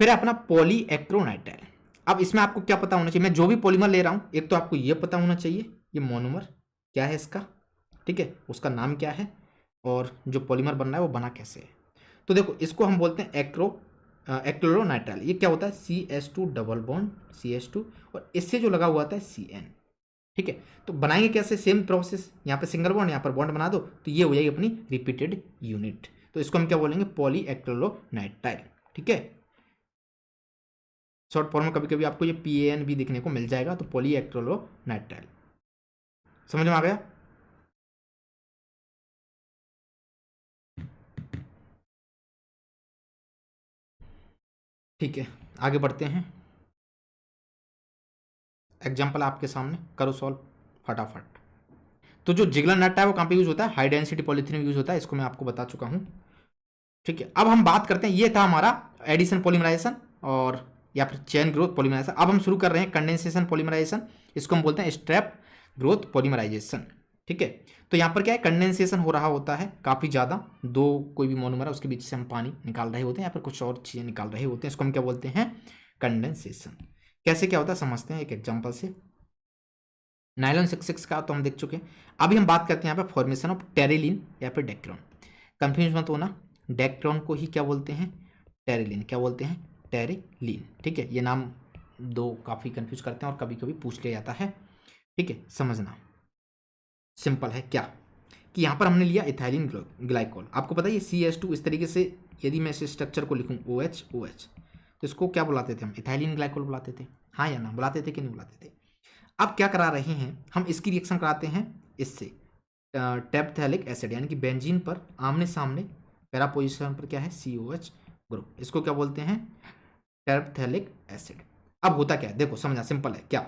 फिर अपना पॉलीएक्रोनाइट्राइल। अब इसमें आपको क्या पता होना चाहिए, मैं जो भी पॉलीमर ले रहा हूँ, एक तो आपको ये पता होना चाहिए ये मोनोमर क्या है इसका, ठीक है, उसका नाम क्या है, और जो पॉलीमर बन रहा है वो बना कैसे है। तो देखो इसको हम बोलते हैं एक्लोरोनाइट्राइल। ये क्या होता है, CH2 डबल बॉन्ड CH2, और इससे जो लगा हुआ आता है CN, ठीक है। तो बनाएंगे कैसे, सेम प्रोसेस, यहाँ पे सिंगल बॉन्ड, यहाँ पर बॉन्ड बना दो, तो ये हो जाएगी अपनी रिपीटेड यूनिट। तो इसको हम क्या बोलेंगे, पॉलीएक्लोरोनाइट्राइल, ठीक है। शॉर्ट फॉर्म में कभी कभी आपको ये PAN भी दिखने को मिल जाएगा, तो पॉलीएक्लोरोनाइट्राइल, समझ में आ गया। ठीक है, आगे बढ़ते हैं। एग्जाम्पल आपके सामने, करो सॉल्व फटाफट। तो जो जिगलर नट है वो कहाँ पे यूज होता है, हाई डेंसिटी पॉलीथीन में यूज होता है, इसको मैं आपको बता चुका हूँ। ठीक है, अब हम बात करते हैं, ये था हमारा एडिशन पॉलीमराइजेशन और या फिर चेन ग्रोथ पॉलीमराइजेशन। अब हम शुरू कर रहे हैं कंडेंसेशन पॉलीमराइजेशन, इसको हम बोलते हैं स्ट्रैप ग्रोथ पॉलीमराइजेशन। ठीक है, तो यहाँ पर क्या है, कंडेंसेशन हो रहा होता है काफ़ी ज़्यादा, दो कोई भी मोनोमर है उसके बीच से हम पानी निकाल रहे होते हैं या फिर कुछ और चीज़ें निकाल रहे होते हैं, इसको हम क्या बोलते हैं, कंडेंसेशन। कैसे क्या होता है समझते हैं एक एग्जाम्पल से। नायलॉन 66 का तो हम देख चुके हैं। अभी हम बात करते हैं यहाँ पे फॉर्मेशन ऑफ टेरिलीन या फिर डेक्ट्रॉन। कंफ्यूज मत होना, डेक्ट्रॉन को ही क्या बोलते हैं, टेरिलीन। क्या बोलते हैं, टेरिलीन। ठीक है, ये नाम दो काफ़ी कंफ्यूज करते हैं और कभी कभी पूछ लिया जाता है। ठीक है, समझना सिंपल है क्या, कि यहाँ पर हमने लिया इथाइलिन ग्लाइकोल। आपको पता है ये CH2 इस तरीके से, यदि मैं इस स्ट्रक्चर को लिखूँ OH OH, तो इसको क्या बुलाते थे हम, इथाइलिन ग्लाइकोल बुलाते थे, हाँ या ना, बुलाते थे कि नहीं बुलाते थे। अब क्या करा रहे हैं हम, इसकी रिएक्शन कराते हैं इससे टेप्थैलिक एसिड, यानी कि बेंजीन पर आमने सामने पैरा पोजिशन पर क्या है, COH ग्रुप, इसको क्या बोलते हैं, टेप्थैलिक एसिड। अब होता क्या है, देखो समझना सिंपल है क्या,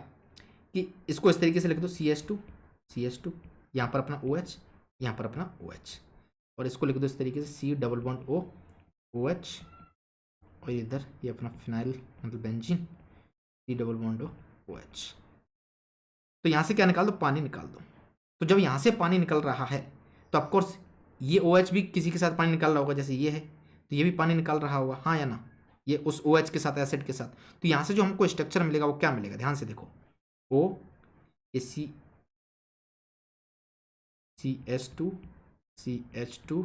कि इसको इस तरीके से लिख दो CH2 यहाँ पर अपना OH, यहाँ पर अपना OH, और इसको लिख दो इस तरीके से C double bond O OH, और इधर ये अपना फिनाइल मतलब benzene C double bond O OH। तो यहाँ से क्या निकाल दो, पानी निकाल दो। तो जब यहाँ से पानी निकल रहा है तो ऑफकोर्स ये OH भी किसी के साथ पानी निकाल रहा होगा, जैसे ये है तो ये भी पानी निकाल रहा होगा, हाँ या ना, ये उस OH के साथ, एसिड के साथ। तो यहाँ से जो हमको स्ट्रक्चर मिलेगा वो क्या मिलेगा, ध्यान से देखो, O CH2 CH2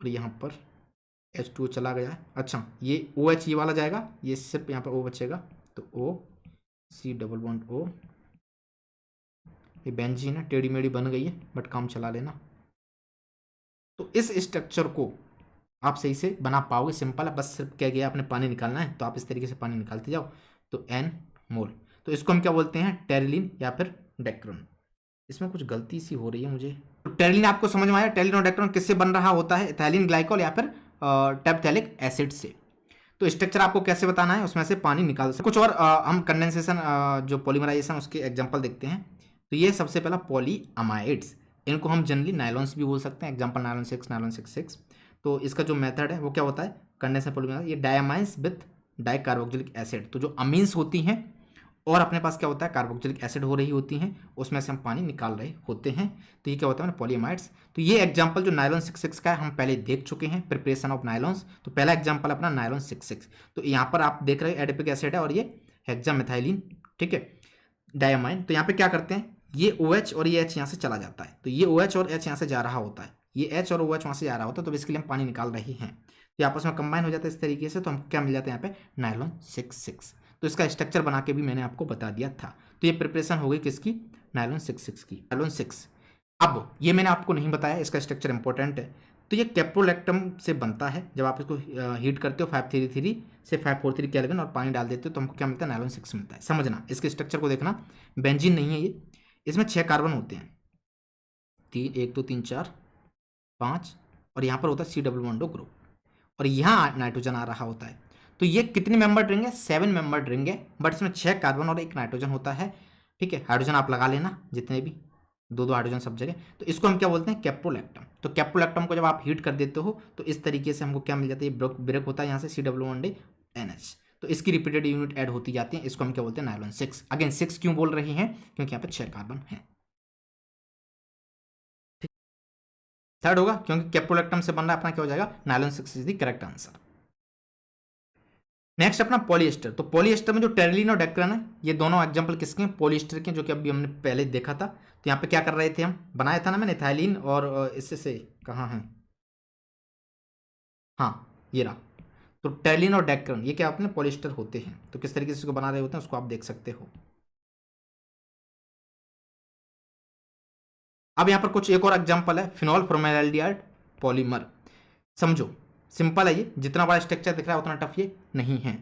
और यहाँ पर H2 चला गया है। अच्छा, ये OH ये वाला जाएगा, ये सिर्फ यहाँ पर O बचेगा, तो O C double bond O, ये बेंजीन है, टेढ़ी मेढ़ी बन गई है बट काम चला लेना। तो इस स्ट्रक्चर को आप सही से बना पाओगे, सिंपल है, बस सिर्फ क्या गया, आपने पानी निकालना है, तो आप इस तरीके से पानी निकालते जाओ। तो N मोल, तो इसको हम क्या बोलते हैं, टेरिलीन या फिर डेक्ट्रॉन। इसमें कुछ गलती सी हो रही है मुझे। तो टेरिलीन आपको समझ में आया, टेरिलीन और डेक्ट्रॉन किससे बन रहा होता है, इथाइलिन ग्लाइकोल या फिर टेप्थैलिक एसिड से। तो स्ट्रक्चर आपको कैसे बताना है, उसमें से पानी निकाल सकते कुछ और। हम कंडेंसेशन जो पॉलीमराइजेशन उसके एग्जांपल देखते हैं। तो ये सबसे पहला पॉलीअमाइड्स, इनको हम जनरली नायलॉन्स भी बोल सकते हैं, एग्जांपल नायलॉन 6 नायलॉन 66। तो इसका जो मेथड है वो क्या होता है, कंडेंसेशन पॉलीमराइजेशन, ये डायमाइंस विथ डाइकार्बोक्सिलिक एसिड। तो जो अमीन्स होती हैं और अपने पास क्या होता है, कार्बोक्सिलिक एसिड हो रही होती हैं, उसमें से हम पानी निकाल रहे होते हैं। तो ये क्या होता है, पॉलीअमाइड्स। तो ये एग्जांपल जो नायलॉन 66 का है हम पहले देख चुके हैं, प्रिपरेशन ऑफ नायलॉन्स। तो पहला एग्जांपल अपना नायलॉन 66। तो यहाँ पर आप देख रहे हैं एडिपिक एसिड है और ये हेक्सामेथाइलिन, ठीक है, डायमाइन। तो यहाँ पे क्या करते हैं, ये OH और ये H यहाँ से चला जाता है, तो ये OH और H यहाँ से जा रहा होता है, ये H और OH वहाँ से जा रहा होता है, तो इसके लिए हम पानी निकाल रहे हैं। तो आपस में कंबाइन हो जाता है इस तरीके से, तो हमको क्या मिल जाता है यहाँ पे, नायलॉन 66। तो इसका स्ट्रक्चर बना के भी मैंने आपको बता दिया था। तो ये प्रिपरेशन हो गई किसकी, नायलॉन 66 की, नायलॉन 6। अब ये मैंने आपको नहीं बताया, इसका स्ट्रक्चर इंपॉर्टेंट है। तो ये कैप्रोलैक्टम से बनता है, जब आप इसको हीट करते हो 533 से 543 केल्विन और पानी डाल देते हो तो हमको क्या मिलता है, नायलॉन 6 मिलता है। समझना, इसके स्ट्रक्चर को देखना, बेंजीन नहीं है ये, इसमें 6 कार्बन होते हैं, 1 2 3 4 5, और यहाँ पर होता है C डबल बॉन्ड ग्रुप, और यहाँ नाइट्रोजन आ रहा होता है। तो ये कितने मेंबर रिंग है, 7 मेंबर रिंग है, बट इसमें 6 कार्बन और 1 नाइट्रोजन होता है। ठीक है, हाइड्रोजन आप लगा लेना जितने भी, 2 हाइड्रोजन सब जगह। तो इसको हम क्या बोलते हैं, कैप्रोलैक्टम। तो कैप्रोलैक्टम को जब आप हीट कर देते हो तो इस तरीके से हमको क्या मिल जाता है, ब्रेक होता है यहाँ से C डबल बॉन्ड NH। तो इसकी रिपीटेड यूनिट ऐड होती जाती है, इसको हम क्या बोलते हैं, नायलॉन 6। अगेन 6 क्यों बोल रही हैं, क्योंकि यहाँ पे 6 कार्बन है। थर्ड होगा, क्योंकि कैप्रोलैक्टम से बन रहा है, अपना क्या हो जाएगा, nylon 6 is the correct answer. Next अपना पॉलिएस्टर। तो पॉलिएस्टर में जो टेरिलीन और डेक्ट्रॉन है, ये दोनों एग्जांपल किसके हैं, पॉलिएस्टर के, जो कि अभी हमने पहले देखा था। तो यहाँ पे क्या कर रहे थे हम, बनाया था ना मैंने इथाइलिन और इससे से कहाँ है, हाँ ये रहा। तो टेरिलीन और डेक्ट्रॉन ये क्या अपने पॉलिएस्टर होते हैं। तो किस तरीके से इसको बना रहे होते हैं उसको आप देख सकते हो। अब यहाँ पर कुछ एक और एग्जाम्पल है, फिनॉल फॉर्मेल्डिहाइड पॉलीमर। समझो सिंपल है, ये जितना बड़ा स्ट्रक्चर दिख रहा है उतना टफ ये नहीं है।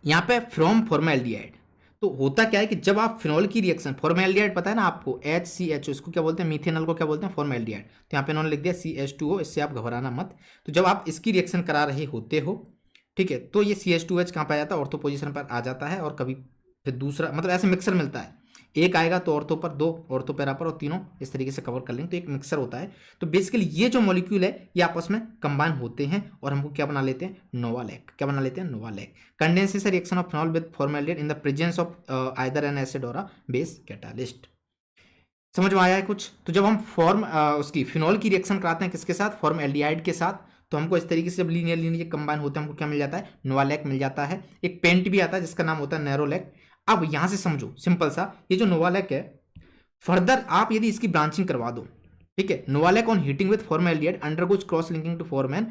यहाँ पे फ्रॉम फॉर्मेल्डिहाइड, तो होता क्या है कि जब आप फिनॉल की रिएक्शन, फॉर्मेल्डिहाइड पता है ना आपको, HCHO, इसको क्या बोलते हैं, मीथेनॉल को क्या बोलते हैं, फॉर्मेल्डिहाइड। तो यहाँ पे इन्होंने लिख दिया CH2O, इससे आप घबराना मत। तो जब आप इसकी रिएक्शन करा रहे होते हो, ठीक है, तो ये CH2H कहाँ पे आ जाता है, ऑर्थो पोजीशन पर आ जाता है, और कभी फिर दूसरा, मतलब ऐसे मिक्सर मिलता है, एक आएगा तो ऑर्थो पर, दो ऑर्थो पैरा पर, और तीनों इस तरीके से कवर कर लेंगे, तो एक मिक्सर होता है। तो बेसिकली ये जो मॉलिक्यूल है ये आपस में कंबाइन होते हैं और हमको क्या बना लेते हैं, नोवालैक। क्या बना लेते हैं, novolac. Condensation reaction of phenol with formaldehyde in the presence of either an acid or a base catalyst. समझ में आया है कुछ? तो जब हम उसकी फिनॉल की रिएक्शन कराते हैं किसके साथ, फॉर्मएल्डिहाइड के साथ, तो हमको इस तरीके से जब लीनियर लीनियर कंबाइन होते हैं हमको क्या मिल जाता है, नोवालैक मिल जाता है। एक पेंट भी आता है जिसका नाम होता है नेरोलैक। अब यहां से समझो सिंपल सा, ये जो नोवालैक है, फर्दर आप यदि इसकी ब्रांचिंग करवा दो, ठीक है, novolac on heating with formaldehyde undergoes cross linking to form an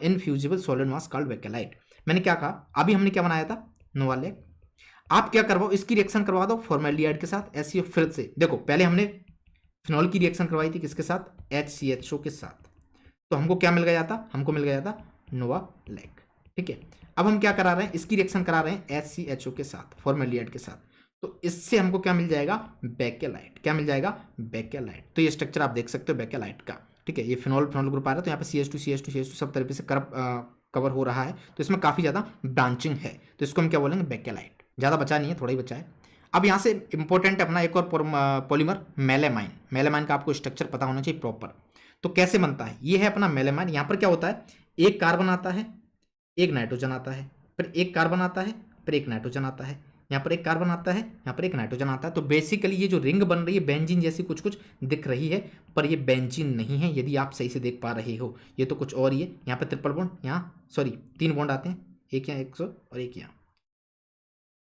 infusible solid mass called bakelite. मैंने क्या कहा, अभी हमने क्या बनाया था, नोवालैक। आप क्या करवाओ, इसकी रिएक्शन करवा दो फॉर्मएल्डिहाइड के साथ, ऐसी फिर से देखो, पहले हमने फिनॉल की रिएक्शन करवाई थी किसके साथ, HCHO के साथ, तो हमको क्या मिल गया था, हमको मिल गया था नोवालैक। ठीक है, अब हम क्या करा रहे हैं, इसकी रिएक्शन करा रहे हैं HCHO के साथ, फॉर्मएल्डिहाइड के साथ, तो इससे हमको क्या मिल जाएगा, बेकेलाइट। क्या मिल जाएगा, बेकेलाइट। तो ये स्ट्रक्चर आप देख सकते हो बेकेलाइट का। ठीक है, ये फिनॉल फिनॉल ग्रुप आ रहा है, तो यहाँ पे CH2 सब तरीके से कवर हो रहा है, तो इसमें काफी ज्यादा ब्रांचिंग है, तो इसको हम क्या बोलेंगे, बेकेलाइट। ज्यादा बचा नहीं है, थोड़ा ही बचा है। अब यहाँ से इंपॉर्टेंट अपना एक और पॉलीमर, मेलेमाइन। मेलेमाइन का आपको स्ट्रक्चर पता होना चाहिए प्रॉपर। तो कैसे बनता है, ये है अपना मेलेमाइन। यहाँ पर क्या होता है, एक कार्बन आता है, एक नाइट्रोजन आता है, फिर एक कार्बन आता है, फिर एक नाइट्रोजन आता है, यहाँ पर एक कार्बन आता है, यहाँ पर एक नाइट्रोजन आता है। तो बेसिकली ये जो रिंग बन रही है बेंजीन जैसी कुछ कुछ दिख रही है, पर ये बेंजीन नहीं है, यदि आप सही से देख पा रहे हो, ये तो कुछ और ही है। यहाँ पर ट्रिपल बॉन्ड, यहाँ सॉरी 3 बॉन्ड आते हैं, एक यहाँ एक और एक यहाँ।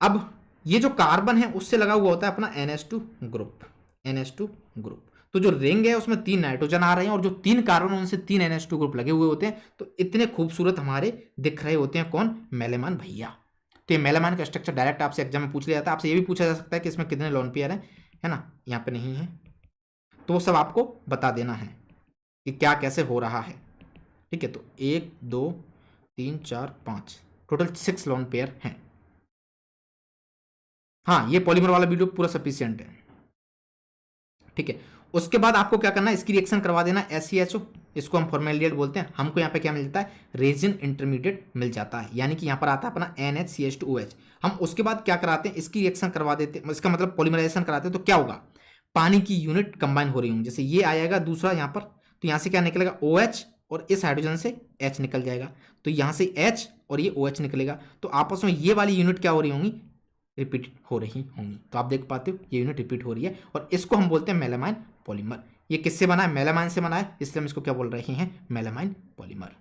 अब ये जो कार्बन है उससे लगा हुआ होता है अपना NH2 ग्रुप, NH2 ग्रुप। तो जो रिंग है उसमें 3 नाइट्रोजन आ रहे हैं और जो 3 कार्बन उनसे 3 NH2 ग्रुप लगे हुए होते हैं, तो इतने खूबसूरत हमारे दिख रहे होते हैं कौन, मेलेमान भैया। तो ये मेलेमान का स्ट्रक्चर डायरेक्ट आपसे एग्जाम में पूछ लिया जाता है। आपसे ये भी पूछा जा सकता है कि इसमें कितने लोन पेयर है ना, यहाँ पे नहीं है, तो वो सब आपको बता देना है कि क्या कैसे हो रहा है। ठीक है, तो 1 2 3 4 5 टोटल 6 लोन पेयर हैं। हाँ, ये पॉलीमर वाला वीडियो पूरा सफिशियंट है। ठीक है, उसके बाद आपको क्या करना है, इसकी रिएक्शन करवा देना HCHO, इसको हम फॉर्मएल्डिहाइड बोलते हैं। हमको यहाँ पे क्या मिलता है, रेजिन इंटरमीडिएट मिल जाता है, यानी कि यहाँ पर आता है अपना NHCH2OH। हम उसके बाद क्या कराते हैं, इसकी रिएक्शन करवा देते हैं, इसका मतलब पॉलीमराइजेशन कराते हैं, तो क्या होगा, पानी की यूनिट कंबाइन हो रही होंगी। जैसे ये आएगा दूसरा यहाँ पर, तो यहाँ से क्या निकलेगा, OH, और इस हाइड्रोजन से H निकल जाएगा, तो यहाँ से H और ये OH निकलेगा, तो आपस में ये वाली यूनिट क्या हो रही होंगी, रिपीट हो रही होंगी। तो आप देख पाते हो ये यूनिट रिपीट हो रही है, और इसको हम बोलते हैं मेलामाइन पॉलीमर। ये किससे बना है, मेलामाइन से बना है, इसलिए हम इसको क्या बोल रहे हैं, मेलामाइन पॉलीमर।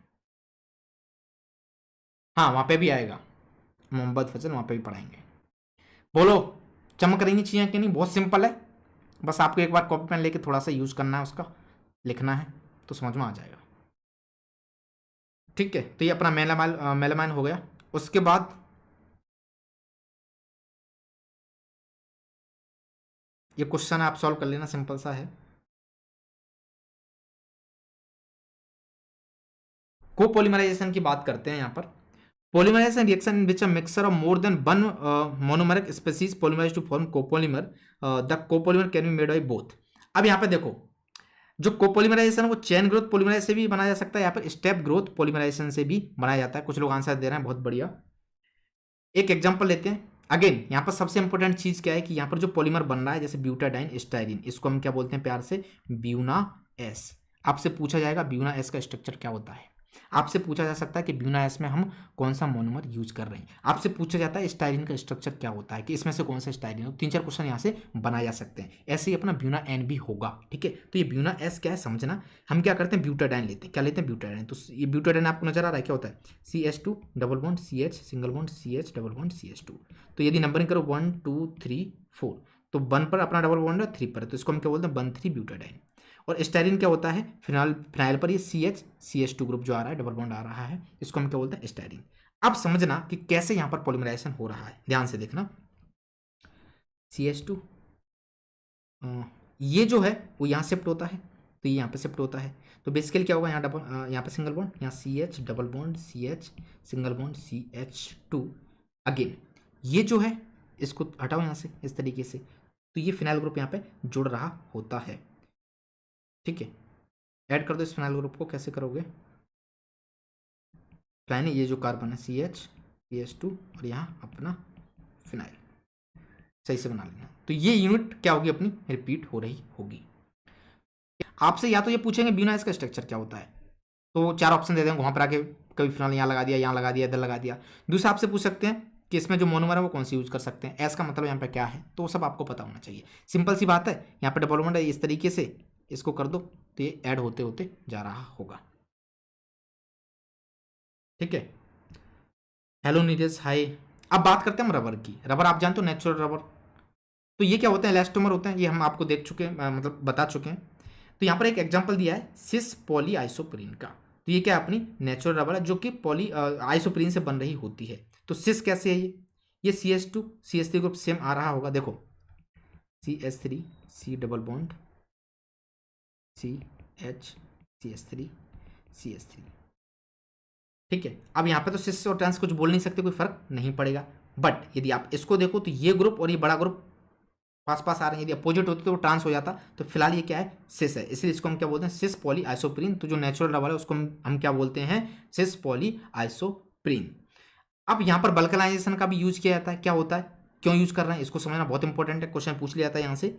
हाँ, वहां पे भी आएगा, मोहम्मद फजल, वहां पे भी पढ़ाएंगे। बोलो, चमक रही चीजें कि नहीं, बहुत सिंपल है, बस आपको एक बार कॉपी पेन लेके थोड़ा सा यूज करना है, उसका लिखना है, तो समझ में आ जाएगा। ठीक है, तो ये अपना मेलामाइन हो गया। उसके बाद ये क्वेश्चन आप सॉल्व कर लेना, सिंपल सा है। कोपोलिमराइजेशन की बात करते हैं यहाँ पर। Polymerization reaction in which a mixture of more than one monomeric species polymerized to form copolymer. The copolymer can be made by both. अब यहाँ पे देखो, जो कोपोलिमराइजेशन है वो चेन ग्रोथ पोलीमराइज से भी बनाया जा सकता है, यहाँ पर स्टेप ग्रोथ पोलीमराइजेशन से भी बनाया जाता है। कुछ लोग आंसर दे रहे हैं, बहुत बढ़िया। एक एग्जांपल लेते हैं। अगेन यहाँ पर सबसे इंपॉर्टेंट चीज क्या है कि यहाँ पर जो पॉलीमर बन रहा है, जैसे ब्यूटाडाइन स्टाइरिन, इसको हम क्या बोलते हैं प्यार से, ब्यूना एस। आपसे पूछा जाएगा ब्यूना एस का स्ट्रक्चर क्या होता है, आपसे पूछा जा सकता है कि ब्यूना एस में हम कौन सा मोनोमर यूज कर रहे हैं, आपसे पूछा जाता है स्टाइरिन का स्ट्रक्चर क्या होता है, कि इसमें से कौन सा स्टाइरिन हो। 3-4 क्वेश्चन यहाँ से बनाए जा सकते हैं। ऐसे ही अपना ब्यूना एन भी होगा। ठीक है, तो ये ब्यूना एस क्या है समझना। हम क्या करते हैं, ब्यूटाडाइन लेते हैं। क्या लेते हैं, ब्यूटाडाइन। तो ये ब्यूटाडाइन आपको नजर आ रहा है क्या होता है, CH2 double bond CH single bond CH double bond CH2। तो यदि नंबरिंग करो 1 2 3 4, तो 1 पर अपना डबल बॉन्ड है, 3 पर है, तो इसको हम क्या बोलते हैं, 1,3 ब्यूटाडाइन। और स्टाइरिन क्या होता है, फिनाइल, फिनाइल पर ये CH2 ग्रुप जो आ रहा है, डबल बॉन्ड आ रहा है, इसको हम क्या बोलते हैं, स्टाइरिन। अब समझना कि कैसे यहां पर पॉलीमराइजेशन हो रहा है, ध्यान से देखना। CH2 ये जो है वो यहाँ शिफ्ट होता है, तो ये यहाँ पे शिफ्ट होता है। तो बेसिकली क्या होगा, यहाँ डबल, यहाँ पे सिंगल बॉन्ड, यहाँ CH double bond CH single bond CH2। Again ये जो है इसको हटाओ यहाँ से इस तरीके से, तो ये फिनाइल ग्रुप यहाँ पे जुड़ रहा होता है। ठीक है, ऐड कर दो इस फिनाइल ग्रुप को। कैसे करोगे, प्लान, ये जो कार्बन है CH CH2 और यहाँ अपना फिनाइल, सही से बना लेना। तो ये यूनिट क्या होगी अपनी, रिपीट हो रही होगी। आपसे या तो ये पूछेंगे ब्यूना इसका स्ट्रक्चर क्या होता है, तो 4 ऑप्शन दे देंगे, वहां पर आके कभी फिलहाल यहाँ लगा दिया, यहाँ लगा दिया, इधर लगा दिया। दूसरा आपसे पूछ सकते हैं कि इसमें जो मोनोमर है वो कौन सी यूज कर सकते हैं, एस का मतलब यहाँ पे क्या है, तो वो सब आपको पता होना चाहिए। सिंपल सी बात है, यहाँ पे डेवलपमेंट है, इस तरीके से इसको कर दो तो ये ऐड होते होते जा रहा होगा। ठीक है, हेलो नीरज, हाय। अब बात करते हैं हम रबर की। रबर आप जानते हो, नेचुरल रबर। तो ये क्या होते हैं, इलास्टोमर होते हैं, ये हम आपको देख चुके हैं, मतलब बता चुके हैं। तो यहाँ पर एक एग्जांपल दिया है सिस पॉली आइसोप्रीन का। तो ये क्या है, अपनी नेचुरल रबर है जो कि पॉली आइसोप्रीन से बन रही होती है। तो सिस कैसे है ये CH2 CH3 ग्रुप सेम आ रहा होगा, देखो CH3 C double bond CH CH3 CH3। ठीक है, अब यहाँ पे तो सिस और ट्रांस कुछ बोल नहीं सकते, कोई फर्क नहीं पड़ेगा। बट यदि आप इसको देखो तो ये ग्रुप और ये बड़ा ग्रुप पास पास आ रहे हैं, यदि अपोजिट होते तो वो ट्रांस हो जाता। तो फिलहाल ये क्या है, सिस है, इसलिए इसको हम क्या बोलते हैं, सिस पॉली आइसोप्रीन। तो जो नेचुरल रबर है उसको हम क्या बोलते हैं, सिस पॉली आइसोप्रीन। अब यहाँ पर बल्कनाइजेशन का भी यूज किया जाता है, क्या होता है, क्यों यूज कर रहे हैं, इसको समझना बहुत इंपॉर्टेंट है, क्वेश्चन पूछ लिया जाता है यहाँ से।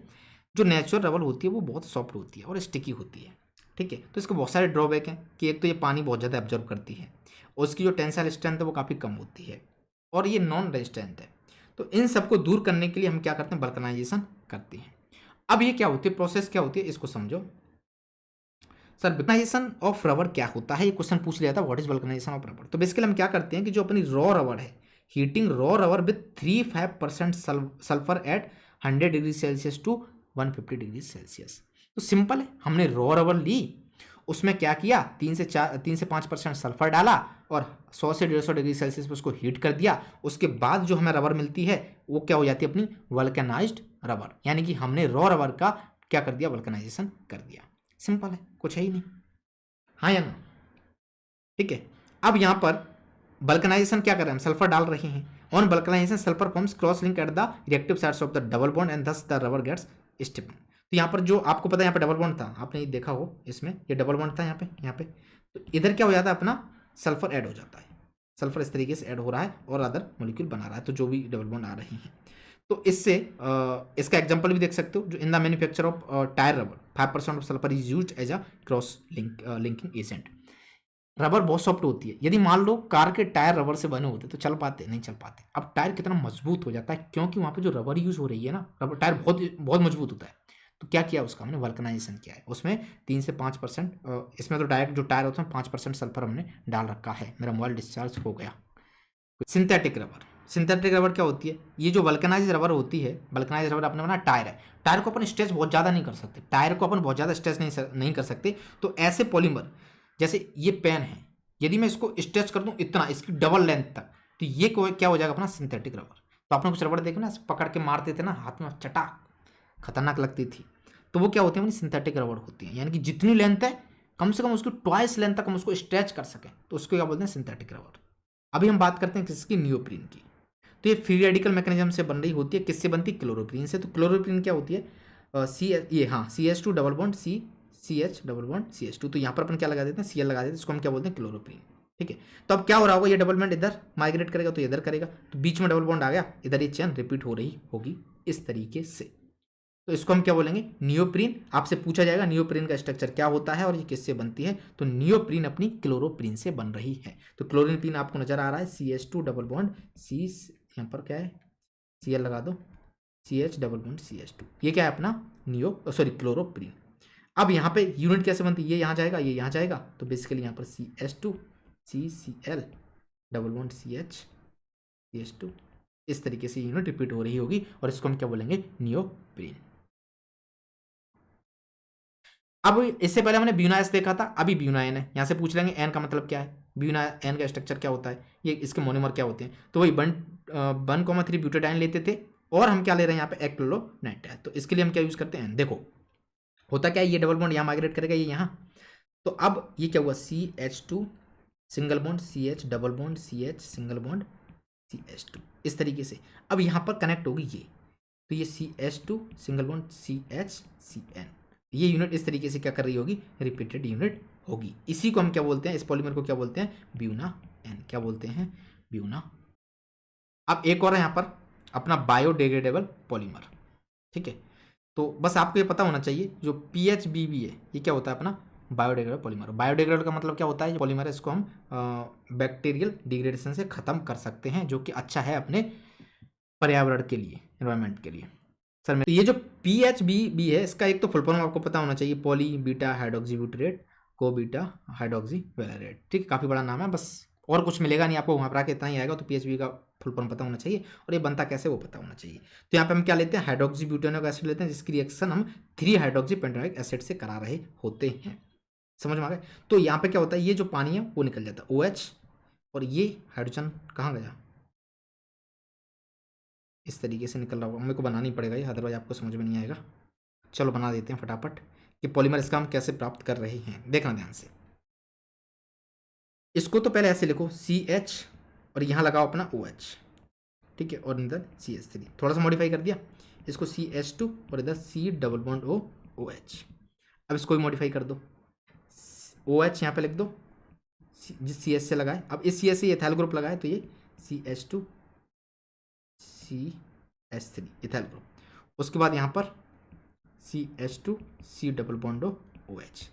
जो नेचुरल रबर होती है वो बहुत सॉफ्ट होती है और स्टिकी होती है। ठीक है, तो इसके बहुत सारे ड्रॉबैक हैं कि एक तो ये पानी बहुत ज़्यादा एब्जॉर्व करती है, और उसकी जो टेंसाइल स्ट्रेंथ है वो काफ़ी कम होती है, और ये नॉन रेजिस्टेंट है। तो इन सबको दूर करने के लिए हम क्या करते हैं, बल्कनाइजेशन करते हैं। अब ये क्या होती है, प्रोसेस क्या होती है, इसको समझो। सर वल्कनाइजेशन ऑफ रबर क्या होता है, ये क्वेश्चन पूछ लिया था, what is vulcanization of rubber. तो बेसिकली हम क्या करते हैं कि जो अपनी रॉ रबर है, heating raw rubber with 35% sulphur at 100 degree Celsius to 150 degree Celsius. तो सिंपल है, हमने रॉ रबर ली, उसमें क्या किया, 3 से 5% सल्फर डाला और 100 से 150 डिग्री सेल्सियस पर उसको हीट कर दिया। उसके बाद जो हमें रबर मिलती है वो क्या हो जाती है, अपनी वल्कनाइज्ड रबर। यानी कि हमने रॉ रबर का क्या कर दिया, वल्कनाइजेशन कर दिया। सिंपल है, कुछ है ही नहीं, हाँ या ना। ठीक है, अब यहां पर बल्कनाइजेशन क्या कर रहे हैं, हम सल्फर डाल रहे हैं। On vulcanization sulphur forms cross link at the reactive sides of the double bond and thus the rubber gets stiffen. तो यहाँ पर जो आपको पता है, यहाँ पे डबल बॉन्ड था, आपने ये देखा हो, इसमें ये डबल बॉन्ड था यहाँ पे। तो इधर क्या हो जाता है, अपना सल्फर ऐड हो जाता है, सल्फर इस तरीके से ऐड हो रहा है और अदर मोलिक्यूल बना रहा है, तो जो भी डबल बॉन्ड आ रही हैं। तो इससे इसका एग्जांपल भी देख सकते हो, जो in the manufacture of tyre rubber 5% of sulphur is used as a cross linking agent. Rubber बहुत सॉफ्ट होती है, यदि मान लो कार के टायर रबर से बने होते तो चल पाते, नहीं चल पाते। अब टायर कितना मजबूत हो जाता है, क्योंकि वहाँ पे जो रबर यूज हो रही है ना, रबर टायर बहुत बहुत मजबूत होता है। तो क्या किया उसका हमने, वल्कनाइजेशन किया है, उसमें 3 से 5%, इसमें तो डायरेक्ट जो टायर होते हैं 5% सल्फर हमने डाल रखा है। मेरा मोबाइल डिस्चार्ज हो गया। सिंथेटिक रबर, सिंथेटिक रबर क्या होती है, ये जो वल्कनाइज रबर होती है, वल्कनाइज रबर अपने बना टायर है, टायर को अपन स्ट्रेच बहुत ज़्यादा नहीं कर सकते, टायर को अपन बहुत ज़्यादा स्ट्रेच नहीं कर सकते। तो ऐसे पॉलीमर, जैसे ये पेन है, यदि मैं इसको स्ट्रेच कर दूं इतना, इसकी डबल लेंथ तक, तो ये क्या हो जाएगा, अपना सिंथेटिक रबर। तो आपने कुछ रबर देखे ना, पकड़ के मारते थे ना हाथ में, चटा खतरनाक लगती थी, तो वो क्या होती है, अपनी सिंथेटिक रबर होती है। यानी कि जितनी लेंथ है कम से कम उसकी ट्वाइस लेंथ तक हम उसको स्ट्रेच कर सकें, तो उसको क्या बोलते हैं, सिंथेटिक रबर। अभी हम बात करते हैं किसकी, नियोप्रीन की। तो ये फ्री रेडिकल मैकेनिज्म से बन रही होती है, किससे बनती है, क्लोरोप्रीन से। तो क्लोरोप्रीन क्या होती है, CH2 double bond CH double bond CH2। तो यहाँ पर अपन क्या लगा देते हैं, Cl लगा देते हैं, इसको हम क्या बोलते हैं, क्लोरोप्रीन। ठीक है, तो अब क्या हो रहा होगा, ये डबल बॉन्ड इधर माइग्रेट करेगा तो इधर करेगा, तो बीच में डबल बॉन्ड आ गया, इधर ये चेन रिपीट हो रही होगी इस तरीके से। तो इसको हम क्या बोलेंगे, नियोप्रीन। आपसे पूछा जाएगा नियोप्रीन का स्ट्रक्चर क्या होता है और ये किससे बनती है, तो नियोप्रीन अपनी क्लोरोप्रीन से बन रही है। तो क्लोरोप्रीन आपको नजर आ रहा है, CH2 डबल बॉन्ड C, यहाँ पर क्या है, Cl लगा दो, CH डबल बॉन्ड CH2, ये क्या है अपना क्लोरोप्रीन। अब यहाँ पे यूनिट कैसे बनती है, ये यहाँ जाएगा, ये यहाँ जाएगा, तो बेसिकली यहाँ पर CH2 CCl double bond CH2, इस तरीके से यूनिट रिपीट हो रही होगी, और इसको हम क्या बोलेंगे, नियोप्रीन। अब इससे पहले हमने ब्यूना एस देखा था, अभी ब्यूना एन है। यहाँ से पूछ लेंगे एन का मतलब क्या है, ब्यूना एन का स्ट्रक्चर क्या होता है, ये इसके मोनोमर क्या होते हैं। तो वही 1,3 ब्यूटाडाइन लेते थे, और हम क्या ले रहे हैं यहाँ पे, एक्रिलोनाइट्राइल। तो इसके लिए हम क्या यूज करते हैं, देखो होता क्या है, ये डबल बॉन्ड यहाँ माइग्रेट करेगा, ये यहाँ। तो अब ये क्या हुआ, CH2 single bond CH double bond CH single bond CH2, इस तरीके से। अब यहाँ पर कनेक्ट होगी ये, तो ये CH2 single bond CH CN, ये यूनिट इस तरीके से क्या कर रही होगी, रिपीटेड यूनिट होगी। इसी को हम क्या बोलते हैं, इस पॉलीमर को क्या बोलते हैं, ब्यूना एन, क्या बोलते हैं, ब्यूना। अब एक और है यहाँ पर, अपना बायोडिग्रेडेबल पॉलीमर। ठीक है, तो बस आपको ये पता होना चाहिए जो PHBB है ये क्या होता है अपना बायोडिग्रेडेबल पॉलीमर। बायोडिग्रेडेबल का मतलब क्या होता है, जो पॉलीमर है इसको हम बैक्टीरियल डिग्रेडेशन से ख़त्म कर सकते हैं, जो कि अच्छा है अपने पर्यावरण के लिए, एनवायरनमेंट के लिए। सर में ये जो PHBB है इसका एक तो फुल फॉर्म आपको पता होना चाहिए, पॉली बीटा हाइड्रोक्सी ब्यूटेरेट को बीटा हाइड्रोक्सी वेलेरेट। ठीक है, काफ़ी बड़ा नाम है, बस और कुछ मिलेगा नहीं आपको, वहाँ पर आके इतना ही आएगा। तो PHBB का फुल फॉर्म पता होना चाहिए और ये बनता कैसे वो पता होना चाहिए। तो यहाँ पे हम क्या लेते हैं, हाइड्रोक्सी ब्यूटेनोइक एसिड लेते हैं, जिसकी रिएक्शन हम 3 हाइड्रोक्सी पेंटानोइक एसिड से करा रहे होते हैं। समझ में आ गए। तो यहाँ पे क्या होता है, ये जो पानी है वो निकल जाता है OH, और ये हाइड्रोजन कहाँ गया, इस तरीके से निकल रहा होगा। मेरे को बनानी पड़ेगा ये, अदरवाइज आपको समझ में नहीं आएगा। चलो बना देते हैं फटाफट कि पॉलीमर इसका हम कैसे प्राप्त कर रहे हैं। देखना ध्यान से, इसको तो पहले ऐसे लिखो CH और यहाँ लगाओ अपना OH। ठीक है, और इधर CH3 थोड़ा सा मॉडिफाई कर दिया, इसको CH2 और इधर C डबल बॉन्ड OH। अब इसको भी मॉडिफाई कर दो, OH यहाँ पे लिख दो, जिस CH से लगाए। अब इस CH से इथाइल ग्रुप लगाए तो ये CH2 CH3 इथाइल ग्रुप। उसके बाद यहाँ पर CH2 C double bond OH।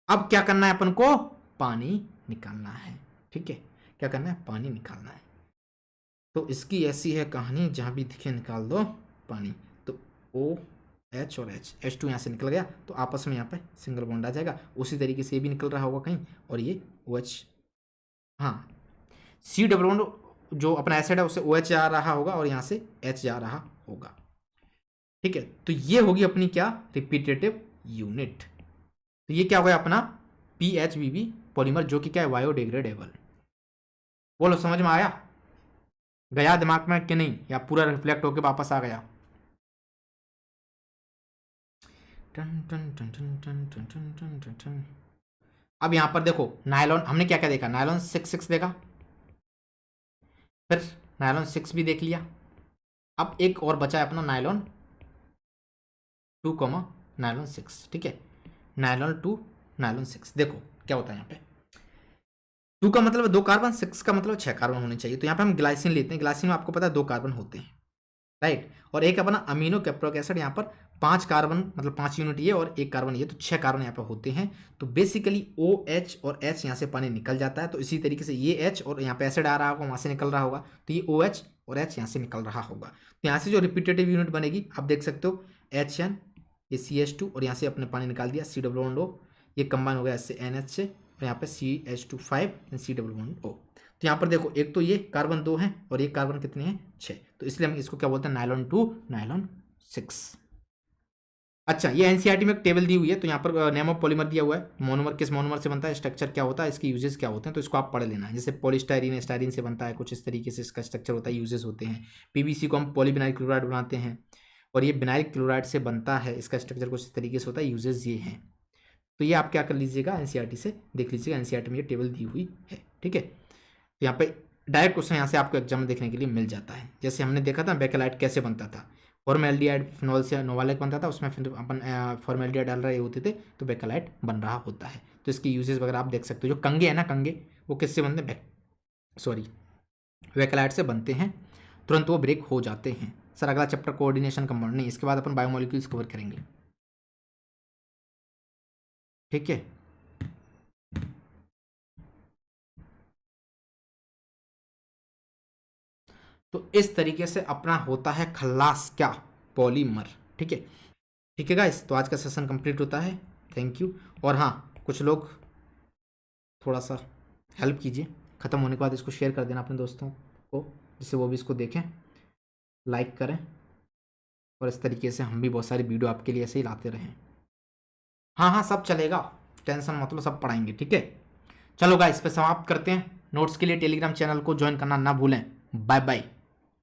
अब क्या करना है अपन को, पानी निकालना है। ठीक है, क्या करना है, पानी निकालना है। तो इसकी ऐसी है कहानी, जहाँ भी दिखे निकाल दो पानी। तो OH और H2 यहाँ से निकल गया, तो आपस में यहाँ पे सिंगल बॉन्ड आ जाएगा। उसी तरीके से ये भी निकल रहा होगा कहीं, और ये OH, हाँ C डबल बॉन्ड जो अपना एसिड है उससे OH जा रहा होगा और यहाँ से H जा रहा होगा। ठीक है, तो ये होगी अपनी क्या, रिपीटेटिव यूनिट। तो ये क्या हो गया अपना PHBB पॉलीमर, जो कि क्या है, बायोडिग्रेडेबल। बोलो समझ में आया, गया दिमाग में कि नहीं, या पूरा रिफ्लेक्ट होकर वापस आ गया। टन टन टन टन टन टन टन टन टन टन। अब यहां पर देखो नायलॉन, हमने क्या क्या देखा, नायलॉन 6 देखा, फिर नायलॉन 6 भी देख लिया। अब एक और बचा है अपना नायलॉन 2, नायलॉन 6। ठीक है, नायलॉन 2 नायलॉन 6। देखो क्या होता है यहाँ पे, 2 का मतलब 2 कार्बन, 6 का मतलब 6 कार्बन होने चाहिए। तो यहाँ पे हम ग्लाइसिन लेते हैं, ग्लाइसिन में आपको पता है 2 कार्बन होते हैं, राइट। और एक अपना अमीनो कैप्रोइक एसिड, यहाँ पर 5 कार्बन, मतलब 5 यूनिट ये और 1 कार्बन ये, तो 6 कार्बन यहाँ पर होते हैं। तो बेसिकली OH और H यहाँ से पानी निकल जाता है। तो इसी तरीके से ये H और यहाँ पे एसिड आ रहा होगा, वहाँ से निकल रहा होगा, तो ये OH और H यहाँ से निकल रहा होगा। तो यहाँ से जो रिपीटेटिव यूनिट बनेगी आप देख सकते हो, HN, ये CH2 और यहाँ से अपने पानी निकाल दिया C डबल बॉन्ड O, ये कंबाइन हो गया इससे NH से, और यहाँ पे CH2 5 C double bond O। तो यहाँ पर देखो एक तो ये कार्बन 2 हैं और ये कार्बन कितने हैं, 6। तो इसलिए हम इसको क्या बोलते हैं, नायलॉन 2 नायलॉन 6। अच्छा, ये एनसीईआरटी में एक टेबल दी हुई है, तो यहाँ पर नेम ऑफ पॉलीमर दिया हुआ है, मोनोमर किस मोनोमर से बनता है, स्ट्रक्चर क्या होता है, इसके यूजेस क्या होते हैं, तो इसको आप पढ़ लेना है। जैसे पॉलीस्टाइरीन स्टाइरीन से बनता है, कुछ इस तरीके से इसका स्ट्रक्चर होता है, यूजेस होते हैं। PVC को हम पॉलीविनाइल क्लोराइड बनाते हैं, और ये विनाइल क्लोराइड से बनता है, इसका स्ट्रक्चर कुछ इस तरीके से होता है, यूजेस ये हैं। तो ये आप क्या कर लीजिएगा, एनसीईआरटी से देख लीजिएगा, एनसीईआरटी में ये टेबल दी हुई है। ठीक है, तो यहाँ पे डायरेक्ट क्वेश्चन यहाँ से आपको एग्जाम में देखने के लिए मिल जाता है। जैसे हमने देखा था बेकेलाइट कैसे बनता था, फॉर्मेल्डिहाइड फिनॉल से नोवालेक बनता था, उसमें फिर अपन फॉर्मेल्डिहाइड डाल रहे होते थे तो बेकेलाइट बन रहा होता है। तो इसके यूजेस वगैरह आप देख सकते हो। जो कंगे है ना, कंगे वो किससे बनते हैं, बेकेलाइट से बनते हैं, तुरंत वो ब्रेक हो जाते हैं। सर अगला चैप्टर कोऑर्डिनेशन कंपाउंड नहीं, इसके बाद अपन बायोमोलिक्यूल्स कवर करेंगे। ठीक है, तो इस तरीके से अपना होता है खल्लास, क्या, पॉलीमर। ठीक है, ठीक है गाइस, तो आज का सेशन कंप्लीट होता है। Thank you. और हाँ, कुछ लोग थोड़ा सा हेल्प कीजिए, ख़त्म होने के बाद इसको शेयर कर देना अपने दोस्तों को, जिससे वो भी इसको देखें, लाइक करें, और इस तरीके से हम भी बहुत सारी वीडियो आपके लिए ऐसे ही लाते रहें। हाँ हाँ, सब चलेगा, टेंशन मत लो, सब पढ़ाएंगे। ठीक है, चलो गाइस, इस पर समाप्त करते हैं। नोट्स के लिए टेलीग्राम चैनल को ज्वाइन करना ना भूलें। Bye bye.